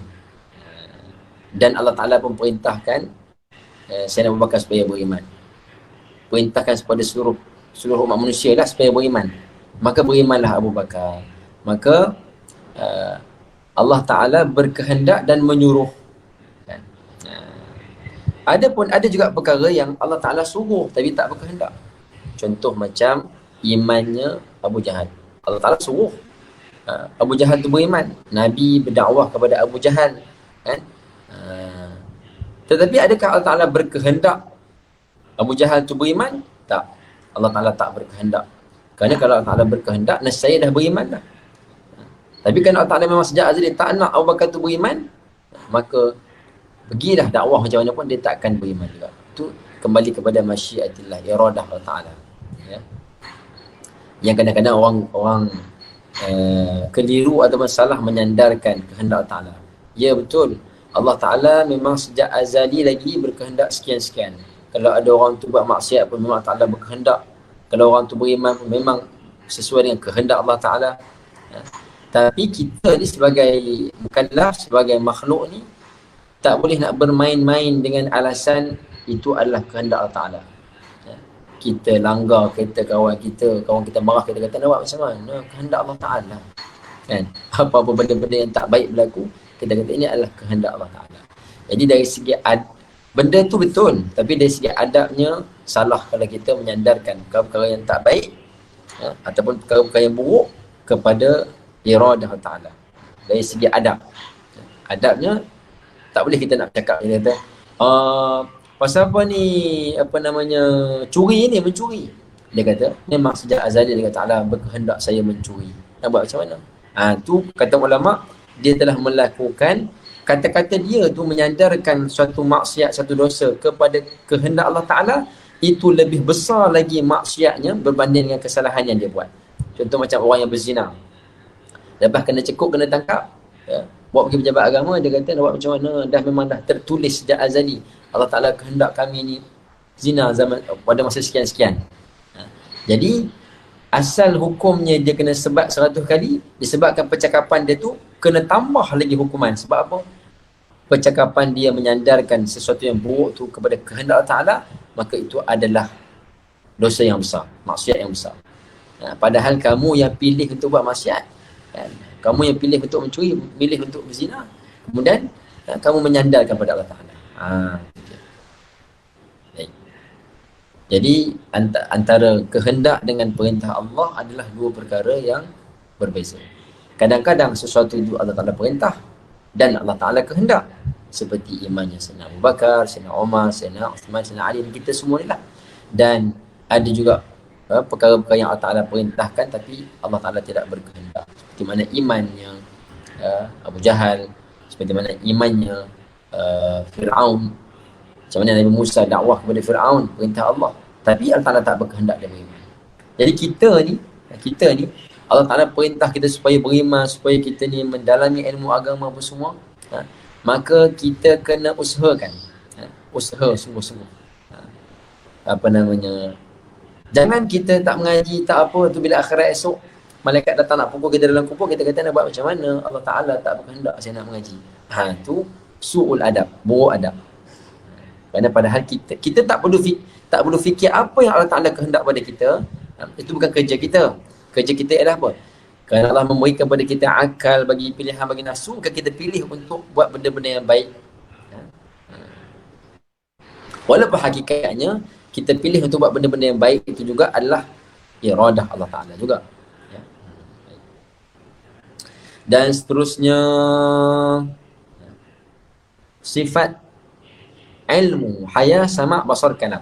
S1: Dan Allah Ta'ala pun perintahkan Sayyidina Abu Bakar supaya beriman. Perintahkan kepada seluruh umat manusia lah supaya beriman. Maka berimanlah Abu Bakar. Maka Allah Ta'ala berkehendak dan menyuruh. Ada juga perkara yang Allah Ta'ala suruh tapi tak berkehendak. Contoh macam imannya Abu Jahal. Allah Ta'ala suruh Abu Jahal tu beriman. Nabi berdakwah kepada Abu Jahal, kan? Tetapi adakah Allah Ta'ala berkehendak Abu Jahal tu beriman? Tak. Allah Ta'ala tak berkehendak. Kerana kalau Allah Ta'ala berkehendak, nescaya dah beriman dah. Tapi kan Allah Ta'ala memang sejak azali tak nak Abu Bakar tu beriman, maka pergilah dakwah macam mana pun dia tak akan beriman juga. Itu kembali kepada masyiatillah, iradah Allah Ta'ala, ya. Yang kadang-kadang orang keliru ataupun salah menyandarkan kehendak Allah Ta'ala. Ya, betul, Allah Ta'ala memang sejak azali lagi berkehendak sekian-sekian. Kalau ada orang tu buat maksiat pun memang Allah Ta'ala berkehendak. Kalau orang tu beriman pun memang sesuai dengan kehendak Allah Ta'ala, ya. Tapi kita ni sebagai mukallaf, sebagai makhluk ni, tak boleh nak bermain-main dengan alasan itu adalah kehendak Allah Ta'ala, ya. Kita langgar kereta kawan kita marah, kita kata nak buat macam mana, kehendak Allah Ta'ala, kan? Apa-apa benda-benda yang tak baik berlaku, kita kata ini adalah kehendak Allah Ta'ala. Jadi dari segi benda tu betul, tapi dari segi adabnya salah kalau kita menyandarkan perkara yang tak baik, ya, ataupun perkara yang buruk kepada iradah Allah Ta'ala. Dari segi adabnya tak boleh kita nak cakap, dia kata pasal apa ni, curi ni, mencuri. Dia kata memang sejak azali dia kata Allah berkehendak saya mencuri. Nak buat macam mana? Tu kata ulama, dia telah melakukan kata-kata dia tu menyandarkan suatu maksiat, satu dosa kepada kehendak Allah Ta'ala, itu lebih besar lagi maksiatnya berbanding dengan kesalahan yang dia buat. Contoh macam orang yang berzina, lepas kena cekuk, kena tangkap, ya, bawa pergi pejabat agama, dia kata nak buat macam mana, dah memang dah tertulis sejak azali, Allah Ta'ala kehendak kami ni zina zaman pada masa sekian-sekian. Jadi asal hukumnya dia kena sebat 100 kali, disebabkan percakapan dia tu kena tambah lagi hukuman. Sebab apa? Percakapan dia menyandarkan sesuatu yang buruk tu kepada kehendak Allah Ta'ala, maka itu adalah dosa yang besar, maksiat yang besar. Padahal kamu yang pilih untuk buat maksiat, kan? Kamu yang pilih untuk mencuri, pilih untuk berzina, kemudian kamu menyandarkan kepada Allah Ta'ala. Jadi antara kehendak dengan perintah Allah adalah dua perkara yang berbeza. Kadang-kadang sesuatu itu Allah Ta'ala perintah dan Allah Ta'ala kehendak, seperti imannya Sayyidina Abu Bakar, Sayyidina Umar, Sayyidina Uthman, Sayyidina Ali, dan kita semua ni lah. Dan ada juga perkara-perkara yang Allah Ta'ala perintahkan tapi Allah Ta'ala tidak berkehendak, seperti mana imannya Abu Jahal, seperti mana imannya Fir'aun, macam mana Nabi Musa dakwah kepada Fir'aun, perintah Allah, tapi Allah Ta'ala tak berkehendak dia beriman. Jadi kita ni Allah Ta'ala perintah kita supaya beriman, supaya kita ni mendalami ilmu agama apa semua, maka kita kena usahakan, usaha sungguh-sungguh. Apa namanya, jangan kita tak mengaji, tak apa tu, bila akhirat esok malaikat datang nak pukul kita dalam kubur, kita kata nak buat macam mana, Allah Ta'ala tak berkehendak saya nak mengaji. Tu su'ul adab, buruk adab. Kerana padahal kita tak perlu fikir apa yang Allah Ta'ala kehendak pada kita. Itu bukan kerja kita. Kerja kita ialah apa? Kerana Allah memberikan kepada kita akal, bagi pilihan, bagi nafsu, maka kita pilih untuk buat benda-benda yang baik. Walaupun hakikatnya kita pilih untuk buat benda-benda yang baik itu juga adalah iradah Allah Ta'ala juga. Dan seterusnya, sifat ilmu, haya, sama, basar, kalam.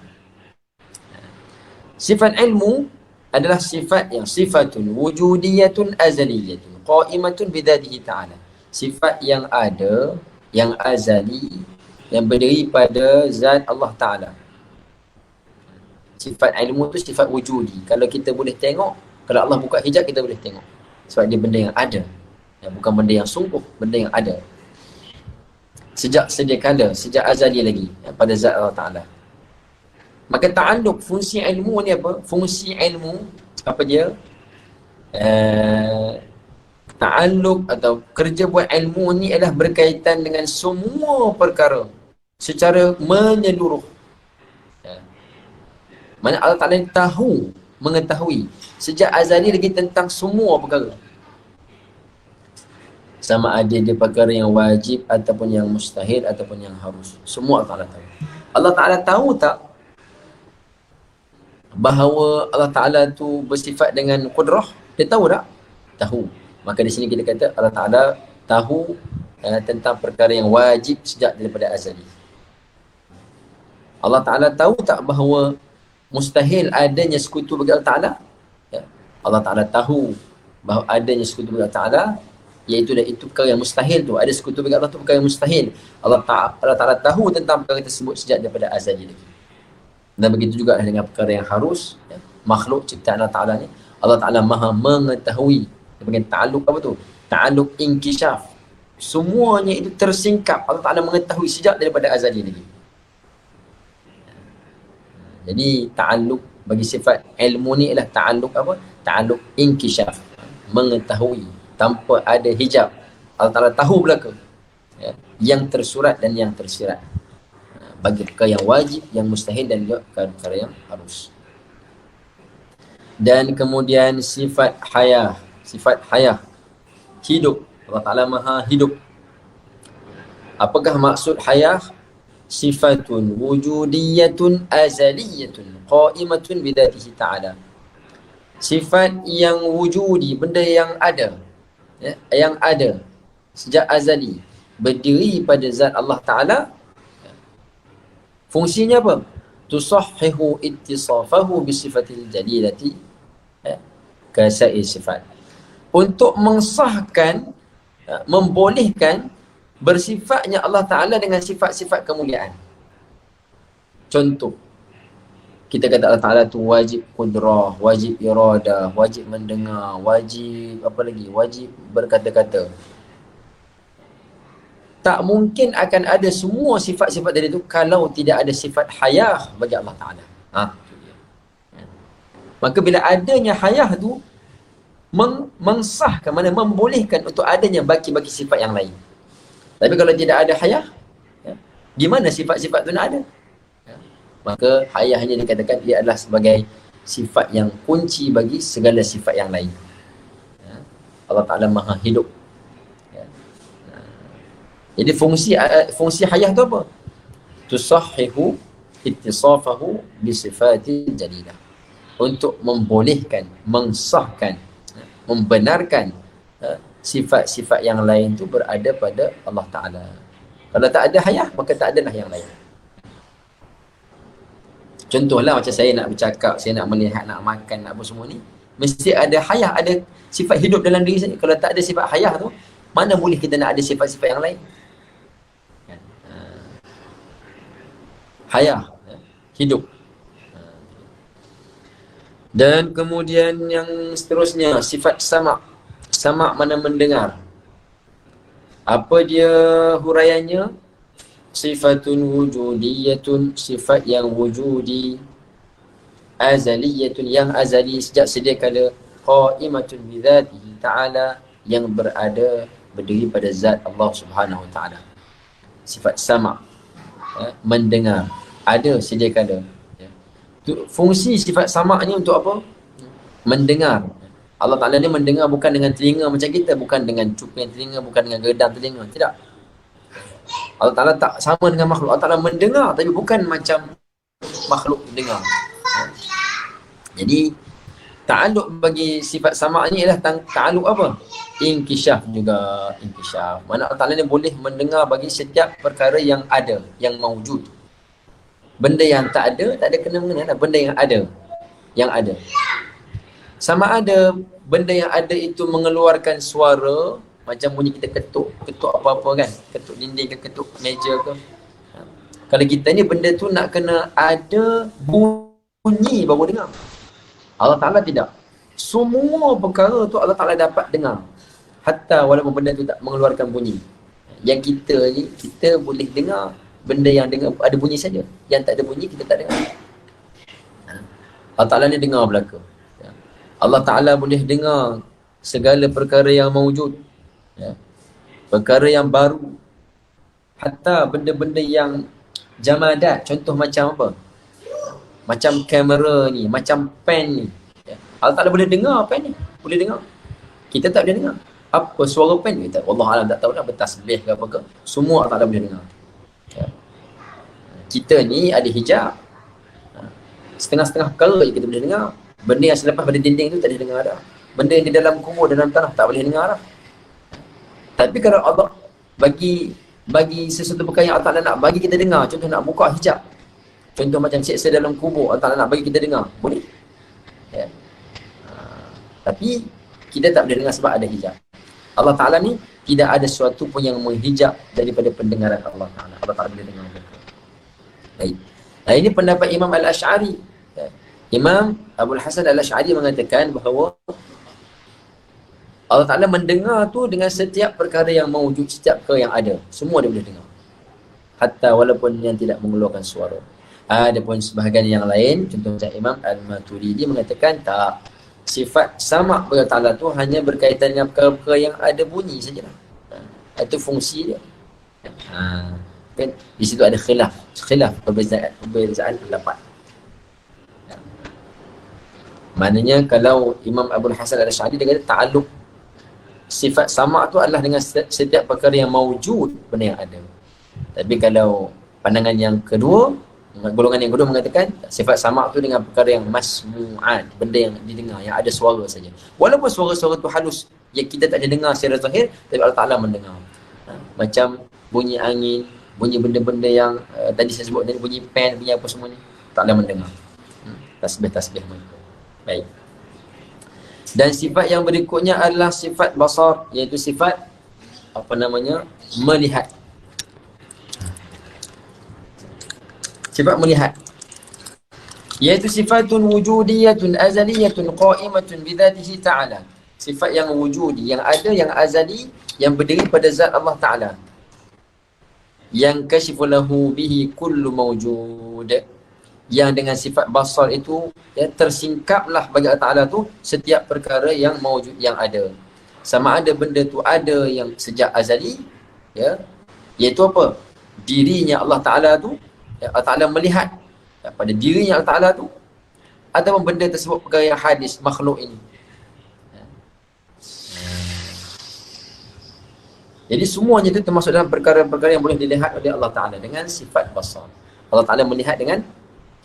S1: Sifat ilmu adalah sifat yang sifatun wujudiyatun azaliyatun qa'imatun bidadihi ta'ala. Sifat yang ada, yang azali, yang berdiri pada zat Allah Ta'ala. Sifat ilmu tu sifat wujudi. Kalau kita boleh tengok, kalau Allah buka hijab, kita boleh tengok. Sebab dia benda yang ada, bukan benda yang sungguh, benda yang ada. Sejak sedia kala, sejak azali lagi, pada zat Allah Ta'ala. Maka ta'alluq, fungsi ilmu ni apa? Fungsi ilmu, apa dia? Ta'alluq atau kerja buat ilmu ni adalah berkaitan dengan semua perkara secara menyeluruh. Mana Allah Ta'ala tahu, mengetahui sejak azali lagi tentang semua perkara. Sama ada dia perkara yang wajib ataupun yang mustahil ataupun yang harus, semua Allah Ta'ala tahu. Allah Ta'ala tahu tak bahawa Allah Ta'ala tu bersifat dengan qudrah? Dia tahu tak? Tahu. Maka di sini kita kata Allah Ta'ala tahu tentang perkara yang wajib sejak daripada azali. Allah Ta'ala tahu tak bahawa mustahil adanya sekutu bagi Allah Ta'ala? Allah Ta'ala tahu bahawa adanya sekutu bagi Allah Ta'ala, iaitu perkara yang mustahil tu. Ada sekutu bagi Allah tu perkara yang mustahil. Allah Ta'ala tahu tentang perkara tersebut sejak daripada azali lagi. Dan begitu juga dengan perkara yang harus, makhluk ciptaan Allah Ta'ala ni, Allah Ta'ala maha mengetahui. Dia panggil ta'alluq apa tu? Ta'alluq inkishaf. Semuanya itu tersingkap. Allah Ta'ala mengetahui sejak daripada azali lagi. Jadi ta'alluq bagi sifat ilmu ni ialah ta'alluq apa? Ta'alluq inkishaf. Mengetahui tanpa ada hijab. Allah Ta'ala tahu belaka, yang tersurat dan yang tersirat, bagi perkara yang wajib, yang mustahil, dan juga perkara yang harus. Dan kemudian sifat hayah, hidup. Allah Ta'ala maha hidup. Apakah maksud hayah? Sifatun wujudiyatun azaliyatun qa'imatun bidatihi ta'ala. Sifat yang wujudi, benda yang ada, yang ada sejak azali, berdiri pada zat Allah Ta'ala. Fungsinya apa? Tusahhihu ittisafahu bisifatil jalilati kasa'i sifat. Untuk mensahkan, membolehkan bersifatnya Allah Ta'ala dengan sifat-sifat kemuliaan. Contoh, kita kata Allah Ta'ala tu wajib kudrah, wajib iradah, wajib mendengar, wajib apa lagi, wajib berkata-kata. Tak mungkin akan ada semua sifat-sifat dari itu kalau tidak ada sifat hayah bagi Allah Ta'ala. Maka bila adanya hayah tu mengsahkan, mana membolehkan untuk adanya bagi sifat yang lain. Tapi kalau tidak ada hayah, di mana sifat-sifat tu nak ada? Maka hayah ini dikatakan dia adalah sebagai sifat yang kunci bagi segala sifat yang lain. Allah Ta'ala maha hidup. Jadi fungsi hayah tu apa? Tusahhihu ittisafahu bisifatil jadidah. Untuk membolehkan, mensahkan, membenarkan sifat-sifat yang lain tu berada pada Allah Ta'ala. Kalau tak ada hayah, maka tak adalah yang lain. Contohlah macam saya nak bercakap, saya nak melihat, nak makan, nak apa semua ni, mesti ada hayah, ada sifat hidup dalam diri saya. Kalau tak ada sifat hayah tu, mana boleh kita nak ada sifat-sifat yang lain? Hayah, hidup. Dan kemudian yang seterusnya, sifat sama'. Sama' mana mendengar. Apa dia huraiannya? Sifatun wujudiyatun, sifat yang wujudi. Azaliyatun, yang azali sejak sedia kala. Qa'imatun bidhatihi ta'ala, yang berada, berdiri pada zat Allah Subhanahu Wa Ta'ala. Sifat sama', mendengar, ada sedia kala. Fungsi sifat sama' ni untuk apa? Mendengar. Allah Ta'ala ni mendengar bukan dengan telinga macam kita, bukan dengan cuping telinga, bukan dengan gedang telinga, tidak. Allah Ta'ala tak sama dengan makhluk. Allah Ta'ala mendengar tapi bukan macam makhluk dengar. Jadi ta'aluk bagi sifat sama' ni ialah ta'aluk apa? Inkisyaf juga. Inkisyaf, mana Allah Ta'ala ni boleh mendengar bagi setiap perkara yang ada, yang mawjud. Benda yang tak ada kena-mengena lah. Benda yang ada, sama ada benda yang ada itu mengeluarkan suara macam bunyi kita ketuk apa-apa kan, ketuk dinding ke, ketuk meja ke. Kalau kita ni benda tu nak kena ada bunyi baru dengar. Allah Ta'ala tidak. Semua perkara tu Allah Ta'ala dapat dengar, hatta walaupun benda tu tak mengeluarkan bunyi. Yang kita ni, kita boleh dengar benda yang dengar ada bunyi saja. Yang tak ada bunyi kita tak dengar. Allah Ta'ala ni dengar belaka. Allah Ta'ala boleh dengar segala perkara yang mawujud, perkara yang baru, hatta benda-benda yang jamadat. Contoh macam apa? Macam kamera ni, macam pen ni, Allah Ta'ala boleh dengar pen ni, boleh dengar. Kita tak boleh dengar. Apa suara pen ni? Wallahualam tak tahu dah, bertasbih ke apa ke. Semua Allah Ta'ala boleh dengar. Kita ni ada hijab, setengah-setengah perkara je kita boleh dengar. Benda yang selepas pada dinding tu tak boleh dengar dah. Benda yang di dalam kubur, dalam tanah tak boleh dengar dah. Tapi kalau Allah bagi sesuatu perkara yang Allah Ta'ala nak bagi kita dengar, contoh nak buka hijab, contoh macam seksa dalam kubur, Allah Ta'ala nak bagi kita dengar, boleh. Tapi kita tak boleh dengar sebab ada hijab. Allah Ta'ala ni tidak ada sesuatu pun yang menghijab daripada pendengaran Allah Ta'ala. Allah Ta'ala boleh dengar. Baik. Nah, ini pendapat Imam Al-Ash'ari. Imam Abul Hasan Al-Ash'ari mengatakan bahawa Allah Ta'ala mendengar tu dengan setiap perkara yang mawujud, setiap perkara yang ada. Semua dia boleh dengar. Hatta walaupun yang tidak mengeluarkan suara. Ada pun sebahagian yang lain, contoh macam Imam Al-Maturidi mengatakan tak. Sifat sama' bagi Allah Ta'ala tu hanya berkaitan dengan perkara-perkara yang ada bunyi sajalah. Itu fungsi dia. Kan? Di situ ada khilaf, perbezaan pendapat. Maknanya kalau Imam Abul Hasan Al-Ash'ari dia kata ta'aluk sifat sama' tu adalah dengan setiap perkara yang mawujud, benda yang ada. Tapi kalau pandangan yang kedua, golongan yang kedua mengatakan sifat sama' tu dengan perkara yang masmu'at, benda yang didengar, yang ada suara saja. Walaupun suara-suara tu halus yang kita tak ada dengar secara zahir, tapi Allah Ta'ala mendengar. Macam bunyi angin, bunyi benda-benda yang tadi saya sebut, bunyi pen, bunyi apa semua ni, Allah Ta'ala mendengar. Tasbih-tasbih mereka. Baik. Dan sifat yang berikutnya adalah sifat basar, iaitu sifat apa namanya? melihat. Sifat melihat, iaitu sifatun wujudiyatun azaliyatun qa'imatun bidzatihi ta'ala. Sifat yang wujudi, yang ada, yang azali, yang berdiri pada zat Allah Ta'ala. Yang kashifu lahu bihi kullu mawjud. Yang dengan sifat basar itu, ya, tersingkaplah bagi Allah Ta'ala tu setiap perkara yang mawjud, yang ada. Sama ada benda tu ada yang sejak azali, ya, iaitu apa? Dirinya Allah Ta'ala tu, ya, Allah Ta'ala melihat, ya, pada dirinya Allah Ta'ala tu, ataupun benda tersebut perkara yang hadis, makhluk ini. Jadi semuanya itu termasuk dalam perkara-perkara yang boleh dilihat oleh Allah Ta'ala dengan sifat basar. Allah Ta'ala melihat dengan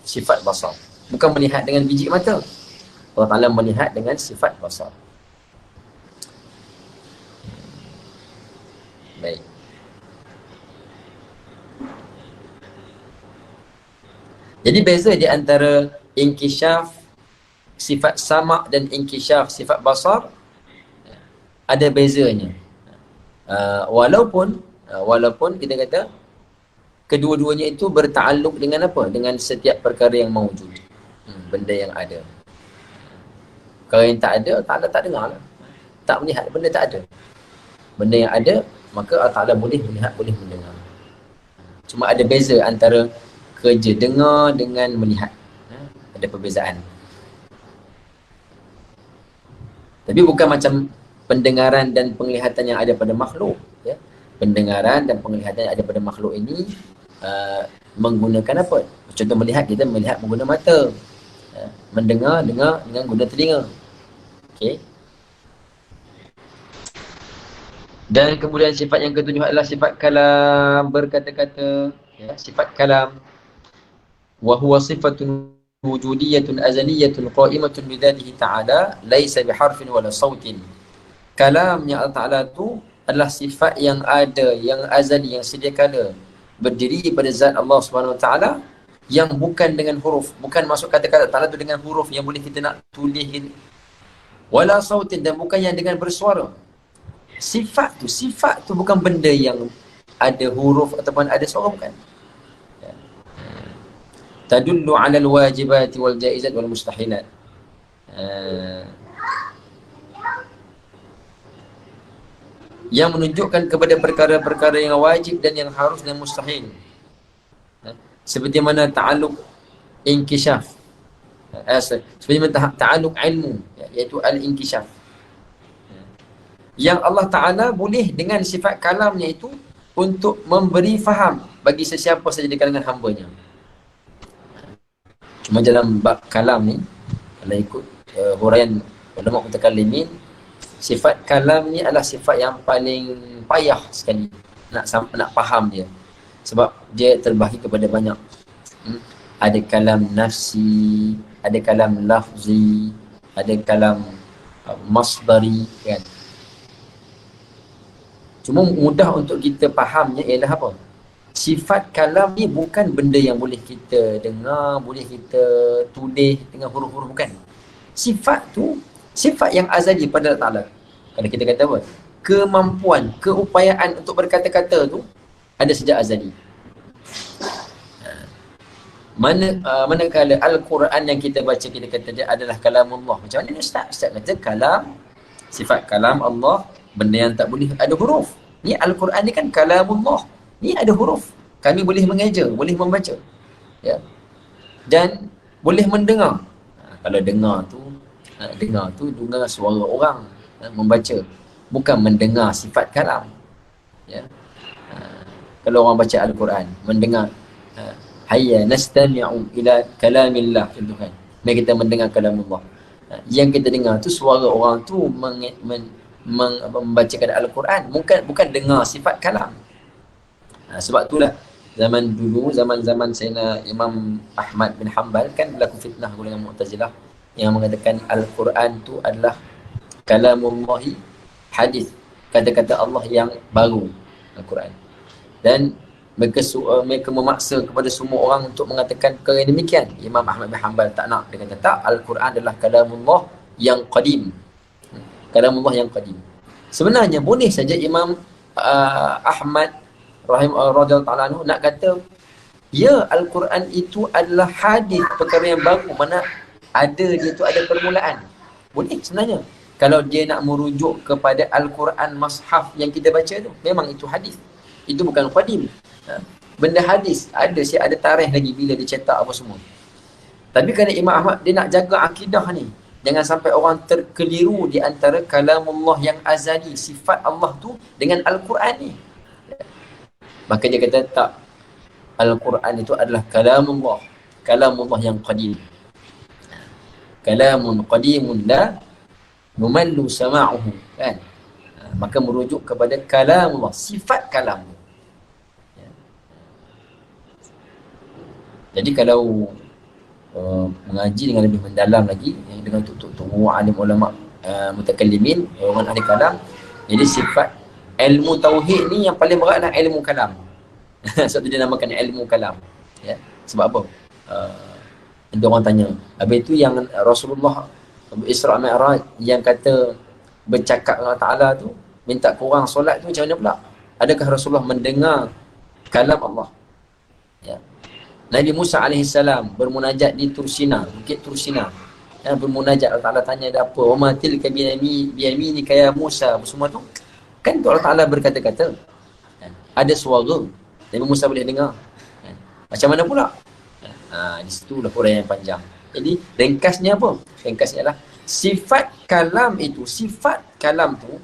S1: sifat basar, bukan melihat dengan biji mata. Allah Ta'ala melihat dengan sifat basar. Baik. Jadi beza di antara inkisyaf sifat sama' dan inkisyaf sifat basar, ada bezanya. Walaupun kita kata kedua-duanya itu bertakluk dengan apa? Dengan setiap perkara yang mawjud, benda yang ada. Kalau yang tak ada, Allah Ta'ala tak dengar lah, tak melihat, benda tak ada. Benda yang ada, maka Allah Ta'ala boleh melihat, boleh mendengar. Cuma ada beza antara kerja dengar dengan melihat. Ada perbezaan. Tapi bukan macam pendengaran dan penglihatan yang ada pada makhluk, ya. Pendengaran dan penglihatan yang ada pada makhluk ini menggunakan apa? Contoh melihat, kita melihat menggunakan mata, ya. Mendengar dengan guna telinga. Okey. Dan kemudian sifat yang ketujuh adalah sifat kalam, berkata-kata, ya, sifat kalam. Wa huwa sifatun wujudiyatun azaliyatun qa'imatun bidzatihi ta'ala laisa biharfin wala sautin. Kalamnya Allah Ta'ala tu adalah sifat yang ada, yang azali, yang sedia kala, berdiri pada zat Allah Subhanahu Wa Ta'ala, yang bukan dengan huruf, bukan masuk kata-kata Ta'ala tu dengan huruf yang boleh kita nak tulis, wala sautin, dan bukan yang dengan bersuara. Sifat tu bukan benda yang ada huruf ataupun ada suara, bukan. Tadullu 'ala al-wajibati wal jaizat wal mustahilat. Yang menunjukkan kepada perkara-perkara yang wajib dan yang harus dan mustahil. Seperti mana ta'alluq inkishaf, seperti mana ta'alluq ilmu, iaitu al-inkishaf. Yang Allah Ta'ala boleh dengan sifat kalamnya itu untuk memberi faham bagi sesiapa saja di kalangan hamba-Nya. Cuma dalam bab kalam ni, kalau ikut huraian ulama mutakallimin, sifat kalam ni adalah sifat yang paling payah sekali nak faham dia. Sebab dia terbahagi kepada banyak. Ada kalam nafsi, ada kalam lafzi, ada kalam masdari, kan. Cuma mudah untuk kita fahamnya ialah apa? Sifat kalam ni bukan benda yang boleh kita dengar, boleh kita tulis dengan huruf-huruf, bukan. Sifat tu sifat yang azali pada Allah Ta'ala. Kalau kita kata apa? Kemampuan, keupayaan untuk berkata-kata tu ada sejak azali. Manakala Al-Quran yang kita baca, kita kata dia adalah kalamullah. Macam mana ni Ustaz? Ustaz kata kalam, sifat kalam Allah, benda yang tak boleh ada huruf. Ni Al-Quran ni kan kalamullah. Ni ada huruf. Kami boleh mengeja, boleh membaca. Ya. Dan boleh mendengar. Kalau dengar tu dengar suara orang, membaca. Bukan mendengar sifat kalam. Ya. Kalau orang baca Al-Quran, mendengar. Hayya nastami'u ila kalamillah, contohkan. Mari kita mendengar kalamullah. Yang kita dengar tu suara orang tu membacakan Al-Quran, bukan dengar sifat kalam. Sebab itulah zaman dulu, zaman Sayyidina Imam Ahmad bin Hanbal, kan berlaku fitnah golongan Mu'tazilah yang mengatakan Al-Quran tu adalah kalamullahi hadis, kata-kata Allah yang baru, Al-Quran. Dan mereka memaksa kepada semua orang untuk mengatakan perkara yang demikian. Imam Ahmad bin Hanbal tak nak. Dia kata tak, Al-Quran adalah kalamullah yang qadim. Kalamullah yang qadim. Sebenarnya boleh saja Imam Ahmad radhiyallahu ta'ala anhu nak kata ya Al-Quran itu adalah hadis, perkara yang baru, mana ada dia tu ada permulaan. Boleh sebenarnya. Kalau dia nak merujuk kepada Al-Quran Mashaf yang kita baca tu, memang itu hadis. Itu bukan qadim. Benda hadis, ada tarikh lagi bila dia cetak apa semua. Tapi kerana Imam Ahmad dia nak jaga akidah ni, jangan sampai orang terkeliru di antara kalamullah yang azali, sifat Allah tu dengan Al-Quran ni. Maka dia kata tak, Al-Quran itu adalah kalamullah yang qadim. Kalamun qadimun la numallu sama'uhu, kan? Maka merujuk kepada kalamullah, sifat kalam. Jadi kalau mengaji dengan lebih mendalam lagi, dengan tuk-tuk alim ulama mutakallimin, orang ahli kalam, jadi sifat ilmu tauhid ni yang paling berat adalah ilmu kalam. Sebab dia namakan ilmu kalam, ya. Sebab apa? Ada orang tanya, habis itu yang Rasulullah Isra' Mi'raj yang kata bercakap dengan Allah Ta'ala tu, minta kurang solat tu, macam mana pula? Adakah Rasulullah mendengar kalam Allah? Ya. Nabi Musa AS bermunajat di Tursina, Bukit Tursina, ya, bermunajat. Allah Ta'ala tanya ada apa? Wa ma tilka biyaminika ya Musa, semua tu kan tu Allah Ta'ala berkata-kata, ya. Ada suara Nabi Musa boleh dengar, ya. Macam mana pula? Di situlah uraian yang panjang. Jadi ringkasnya apa? Ringkasnya adalah sifat kalam itu, sifat kalam tu,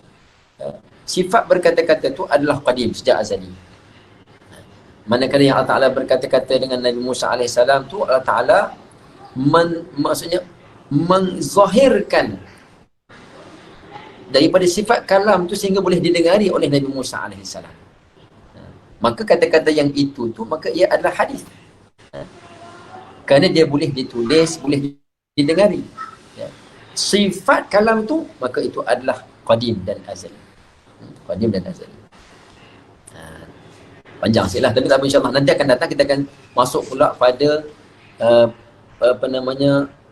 S1: sifat berkata-kata tu adalah qadim, sejak azali. Manakala yang Allah Ta'ala berkata-kata dengan Nabi Musa AS tu, Allah Ta'ala maksudnya menzahirkan daripada sifat kalam tu sehingga boleh didengari oleh Nabi Musa AS. Maka kata-kata yang itu tu, maka ia adalah hadis. Kerana dia boleh ditulis, boleh didengari. Ya. Sifat kalam tu, maka itu adalah qadim dan azali. Qadim dan azali. Panjang sikit lah, tapi tak apa, insyaAllah nanti akan datang kita akan masuk pula pada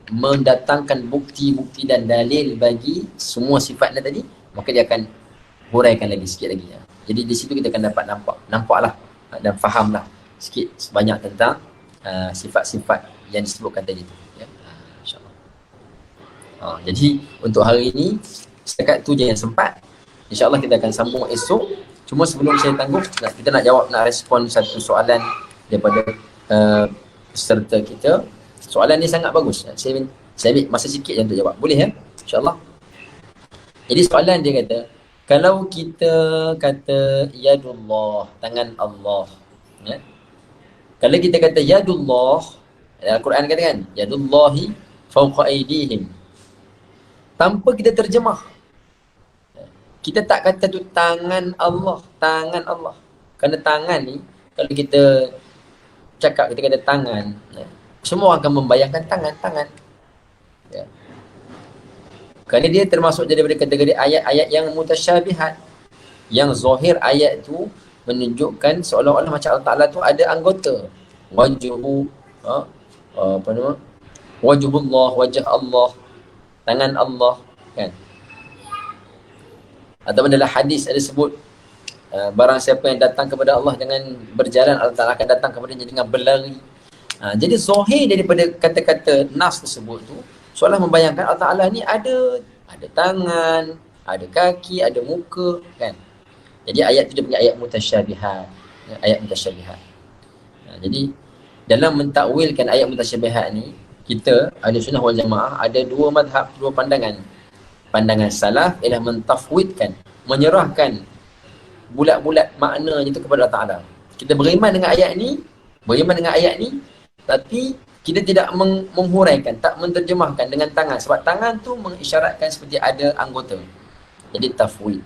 S1: mendatangkan bukti-bukti dan dalil bagi semua sifatnya tadi. Maka dia akan huraikan lagi sikit lagi, ya. Jadi di situ kita akan dapat nampaklah dan fahamlah sikit sebanyak tentang sifat-sifat yang disebutkan tadi tu, ya. InsyaAllah. Jadi untuk hari ini setakat tu je yang sempat. InsyaAllah kita akan sambung esok. Cuma sebelum saya tangguh, kita nak respon satu soalan daripada peserta kita. Soalan ni sangat bagus. Saya ambil masa sikit je untuk jawab. Boleh, ya? InsyaAllah. Jadi soalan dia kata, kalau kita kata yadullah, tangan Allah, ya? Kalau kita kata yadullah, Al-Quran kata kan, yadullahi fawqa aydihim, tanpa kita terjemah, kita tak kata tu tangan Allah, tangan Allah. Kerana tangan ni, kalau kita cakap, kita kata tangan, ya, semua orang akan membayangkan tangan. Ya. Kerana dia termasuk daripada kategori ayat-ayat yang mutasyabihat, yang zahir ayat tu menunjukkan seolah-olah macam Allah Ta'ala tu ada anggota. Wajhullah, wajah Allah, tangan Allah, kan? Ataupun dalam hadis ada sebut, barang siapa yang datang kepada Allah dengan berjalan, Allah Ta'ala akan datang kepadanya dengan berlari. Jadi zahir daripada kata-kata nas tersebut tu seolah membayangkan Allah Ta'ala ni ada tangan, ada kaki, ada muka, kan? Jadi ayat tu dia punya ayat mutasyabihat, ayat mutasyabihat. Jadi dalam mentakwilkan ayat mutasyabihat ni, kita Ahli Sunnah wal Jamaah ada dua madhab, dua pandangan. Pandangan salaf ialah mentafwidkan, menyerahkan bulat-bulat maknanya itu kepada Allah Ta'ala. Kita beriman dengan ayat ni, tapi kita tidak menghuraikan, tak menterjemahkan dengan tangan. Sebab tangan tu mengisyaratkan seperti ada anggota. Jadi tafwid.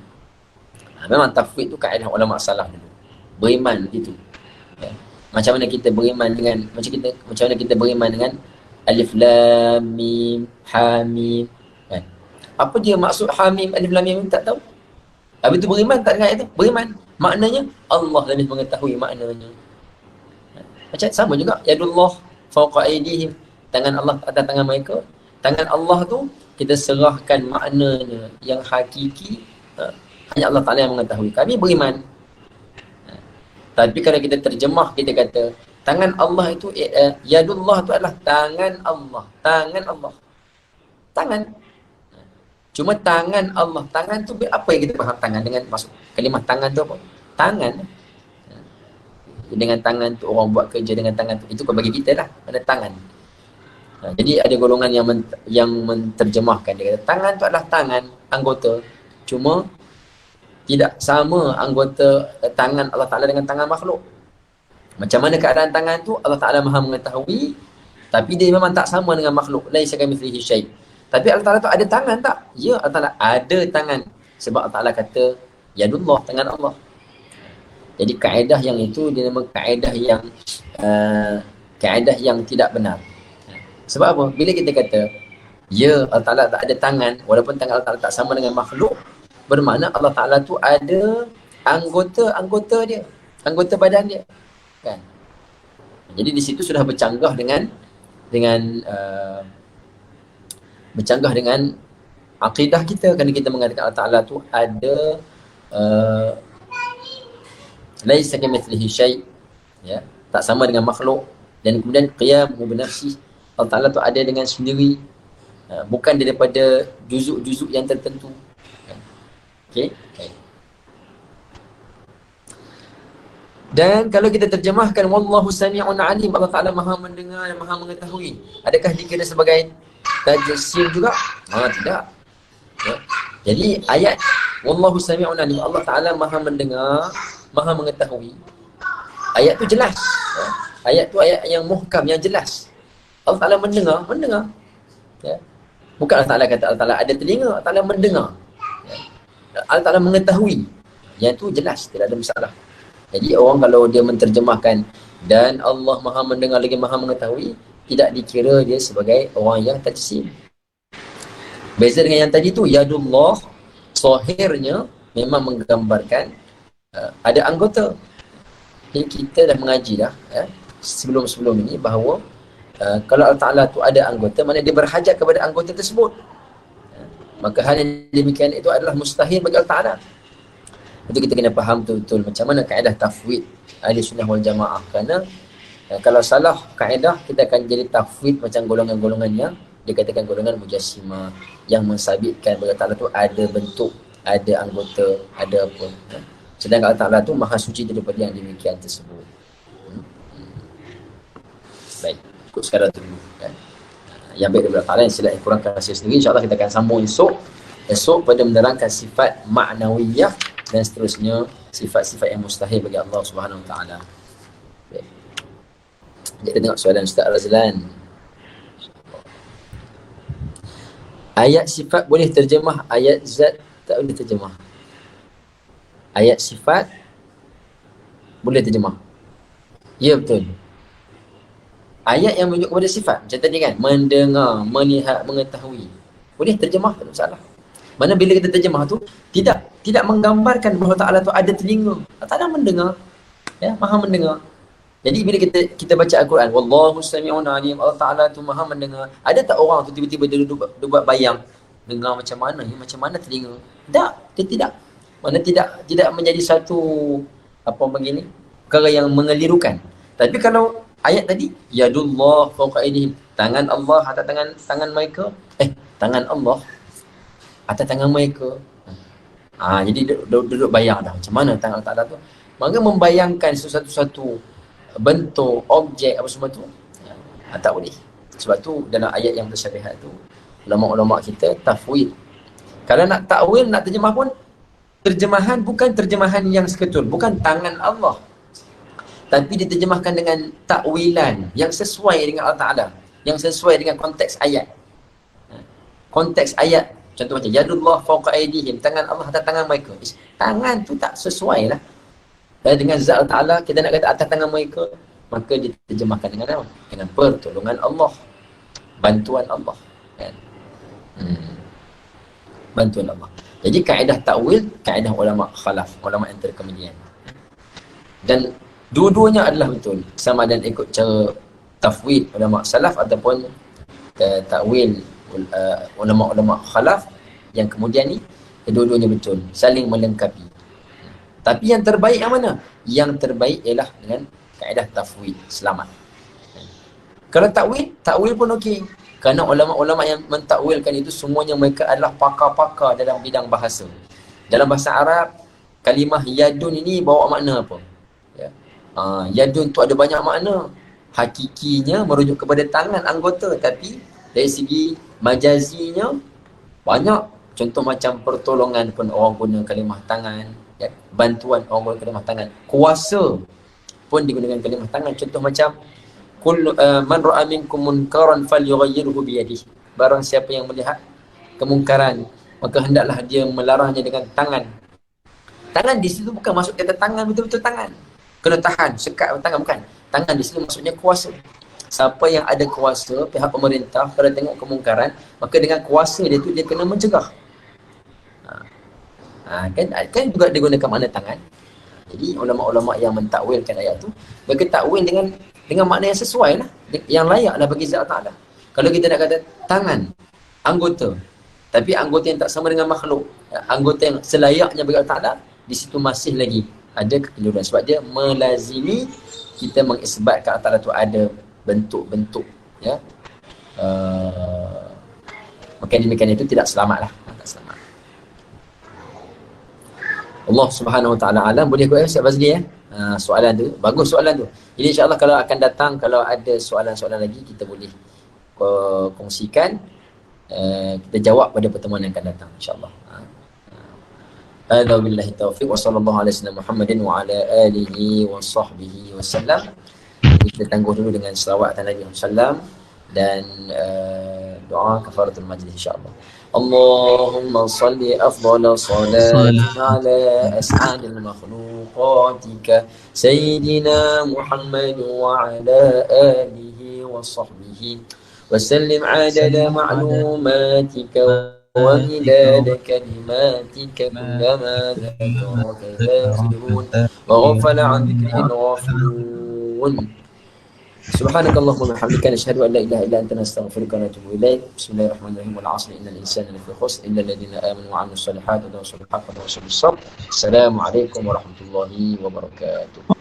S1: Memang tafwid tu kaedah ulama salaf dulu. Beriman itu. Ya. Macam mana kita beriman dengan alif lam mim ha mim, kan? Apa dia maksud ha mim alif lam mim, tak tahu. Habis tu beriman tak dengan ayat tu? Beriman. Maknanya Allah lebih mengetahui maknanya. Macam sama juga yadullah fawqa aydihim, tangan Allah atas tangan mereka. Tangan Allah tu kita serahkan maknanya yang hakiki Hanya Allah Ta'ala yang mengetahui. Kami beriman. Tapi kalau kita terjemah, kita kata tangan Allah itu yadullah itu adalah tangan Allah. Tangan Allah. Tangan. Cuma tangan Allah. Tangan tu apa yang kita faham tangan dengan maksud kalimah tangan tu apa? Tangan. Dengan tangan tu orang buat kerja dengan tangan tu. Itu kan bagi kita lah. Mana tangan. Jadi ada golongan yang menterjemahkan. Dia kata tangan tu adalah tangan anggota. Cuma tidak sama anggota tangan Allah Ta'ala dengan tangan makhluk. Macam mana keadaan tangan tu Allah Ta'ala maha mengetahui. Tapi dia memang tak sama dengan makhluk. Laisa kamitslihi syai'. Tapi Allah Ta'ala tu ada tangan tak? Ya, Allah Ta'ala ada tangan. Sebab Allah Ta'ala kata yadullah, tangan Allah. Jadi kaedah yang itu dia nama kaedah yang tidak benar. Sebab apa? Bila kita kata ya Allah Ta'ala tak ada tangan, walaupun tangan Allah Ta'ala tak sama dengan makhluk, bermakna Allah Ta'ala tu ada anggota dia, anggota badan dia, kan? Jadi di situ sudah bercanggah dengan akidah kita, kerana kita mengatakan Allah Ta'ala tu ada laisa kamitslihi syai', ya, tak sama dengan makhluk. Dan kemudian qiyamuhu bi nafsihi, Allah Ta'ala tu ada dengan sendiri, bukan daripada juzuk-juzuk yang tertentu. Okey. Dan kalau kita terjemahkan wallahu sami'un alim, Allah Ta'ala maha mendengar dan maha mengetahui, adakah dikira sebagai tajsim juga? Tidak. Ya. Jadi ayat wallahu sami'un alim, Allah Ta'ala maha mendengar, maha mengetahui, ayat tu jelas. Ya. Ayat tu ayat yang muhkam, yang jelas. Allah Ta'ala mendengar. Ya. Bukan Allah Ta'ala kata Allah Ta'ala ada telinga, Allah Ta'ala mendengar. Ya. Allah Ta'ala mengetahui. Yang tu jelas, tidak ada masalah. Jadi orang kalau dia menterjemahkan dan Allah maha mendengar lagi maha mengetahui, tidak dikira dia sebagai orang yang tajsim. Beza dengan yang tadi tu, yadullah, zahirnya memang menggambarkan ada anggota. Jadi kita dah mengaji dah sebelum-sebelum ini bahawa kalau Allah Ta'ala tu ada anggota, mana dia berhajat kepada anggota tersebut. Maka hal yang demikian itu adalah mustahil bagi Allah Ta'ala. Itu kita kena faham betul-betul macam mana kaedah tafwid ahli sunnah wal jamaah. Kerana kalau salah kaedah, kita akan jadi tafwid macam golongan-golongan yang dikatakan golongan mujassimah, yang mensabitkan bahawa Allah Ta'ala tu ada bentuk, ada anggota, ada apa. Sedangkan Allah Ta'ala tu maha suci daripada yang demikian tersebut. Baik, ikut sekarang tu dulu, kan? Yang baik daripada Allah Ta'ala, yang silap yang kurang kasih sendiri. InsyaAllah kita akan sambung esok pada menerangkan sifat ma'nawiyah dan seterusnya sifat-sifat yang mustahil bagi Allah Subhanahu Wa Ta'ala. Baik. Kita tengok soalan Ustaz Razlan. Ayat sifat boleh terjemah, ayat zat tak boleh terjemah. Ayat sifat boleh terjemah. Ya, betul. Ayat yang menunjuk kepada sifat, macam tadi kan, mendengar, melihat, mengetahui, boleh terjemah, tak ada masalah. Mana bila kita terjemah tu tidak menggambarkan bahawa Ta'ala tu ada telinga. Ta'ala mendengar, ya, maha mendengar. Jadi bila kita baca Al-Quran, wallahu sami'un alim, Allah Ta'ala tu maha mendengar, ada tak orang tu tiba-tiba dia duduk buat bayang, dengar macam mana ya, macam mana telinga? Tak, dia tidak. Mana tidak menjadi satu apa begini, perkara yang mengelirukan. Tapi kalau ayat tadi, yadullah fawqa aydihim, tangan Allah atas tangan mereka, tangan Allah atas tangan mereka. Jadi duduk bayang dah macam mana tangan Allah Ta'ala tu. Maka membayangkan sesuatu bentuk, objek apa semua tu, tak boleh. Sebab tu dalam ayat yang bersyabihat tu, ulama-ulama kita tafwid. Kalau nak takwil, nak terjemah pun, terjemahan bukan terjemahan yang seketul, bukan tangan Allah, tapi diterjemahkan dengan takwilan yang sesuai dengan Allah Ta'ala, yang sesuai dengan konteks ayat. Konteks ayat, contoh macam yadullah fawqa aydihim, tangan Allah atas tangan mereka. Tangan tu tak sesuai lah dengan zat Allah Ta'ala. Kita nak kata atas tangan mereka, maka diterjemahkan dengan apa? Dengan pertolongan Allah, bantuan Allah, kan? Bantuan Allah. Jadi kaedah takwil, kaedah ulama khalaf, ulama yang terkemudian. Dan dua-duanya adalah betul, sama ada ikut cara tafwid ulama salaf ataupun takwil ulama-ulama khalaf yang kemudian ni. Kedua-duanya betul, saling melengkapi. Tapi yang terbaik yang mana? Yang terbaik ialah dengan kaedah tafwid, selamat. Kalau takwil pun okey. Kerana ulama-ulama yang mentakwilkan itu semuanya mereka adalah pakar-pakar dalam bidang bahasa. Dalam bahasa Arab, kalimah yadun ini bawa makna apa? Ya. Yadun tu ada banyak makna. Hakikinya merujuk kepada tangan anggota, tapi dari segi majazinya banyak. Contoh macam pertolongan pun orang guna kalimah tangan, ya. Bantuan orang guna kalimah tangan. Kuasa pun digunakan kalimah tangan. Contoh macam man ra'a minkum munkaran falyughayyirhu bi yadihi. Barang siapa yang melihat kemungkaran, maka hendaklah dia melarangnya dengan tangan. Tangan di situ bukan maksud kata tangan betul-betul tangan. Kena tahan, sekat tangan, bukan. Tangan di situ maksudnya kuasa. Siapa yang ada kuasa, pihak pemerintah, pada tengok kemungkaran, maka dengan kuasa dia tu dia kena mencegah. Kan juga digunakan makna tangan. Jadi ulama-ulama yang mentakwilkan ayat tu, mereka takwil dengan makna yang sesuai lah, yang layak lah bagi zat Ta'ala. Kalau kita nak kata tangan, anggota, tapi anggota yang tak sama dengan makhluk, anggota yang selayaknya bagi Allah Ta'ala, di situ masih lagi ada kekeliruan. Sebab dia melazimi kita mengisbatkan Allah Ta'ala tu ada bentuk-bentuk, ya. Maka demikian itu tidak selamat lah. Tak selamat. Allah Subhanahu Wa Ta'ala alam. Boleh kot Siap Fazli soalan tu. Bagus soalan tu. Jadi insyaAllah kalau akan datang, kalau ada soalan-soalan lagi, kita boleh kongsikan. Kita jawab pada pertemuan yang akan datang insyaAllah. Hadza billahi taufiq wa sallallahu alaihi wasallam Muhammadin wa ala alihi wa sahbihi wasallam. Kita tangguh dulu dengan selawat atas Nabi sallam dan doa kafaratul majlis insyaAllah. Allahumma salli afdala salatin ala as'adil makhluqatika Sayyidina Muhammad wa ala alihi wa sahbihi wa sallim adada ma'lumatika wa midada kalimatika kullama dhakaraka dhakirun wa ghafala an dhikrihil ghafilun. Subhanakallahumma wa bihamdika nashhadu an la ilaha illa anta nastaghfiruka wa natubu ilaik. Bismillahirrahmanirrahim. Wal 'asri innal insana lafi khusr illa alladhina amanu wa 'amilus solihati wa tawassaw bil haqqi wa tawassaw bis sabr. Assalamualaikum warahmatullahi wabarakatuh.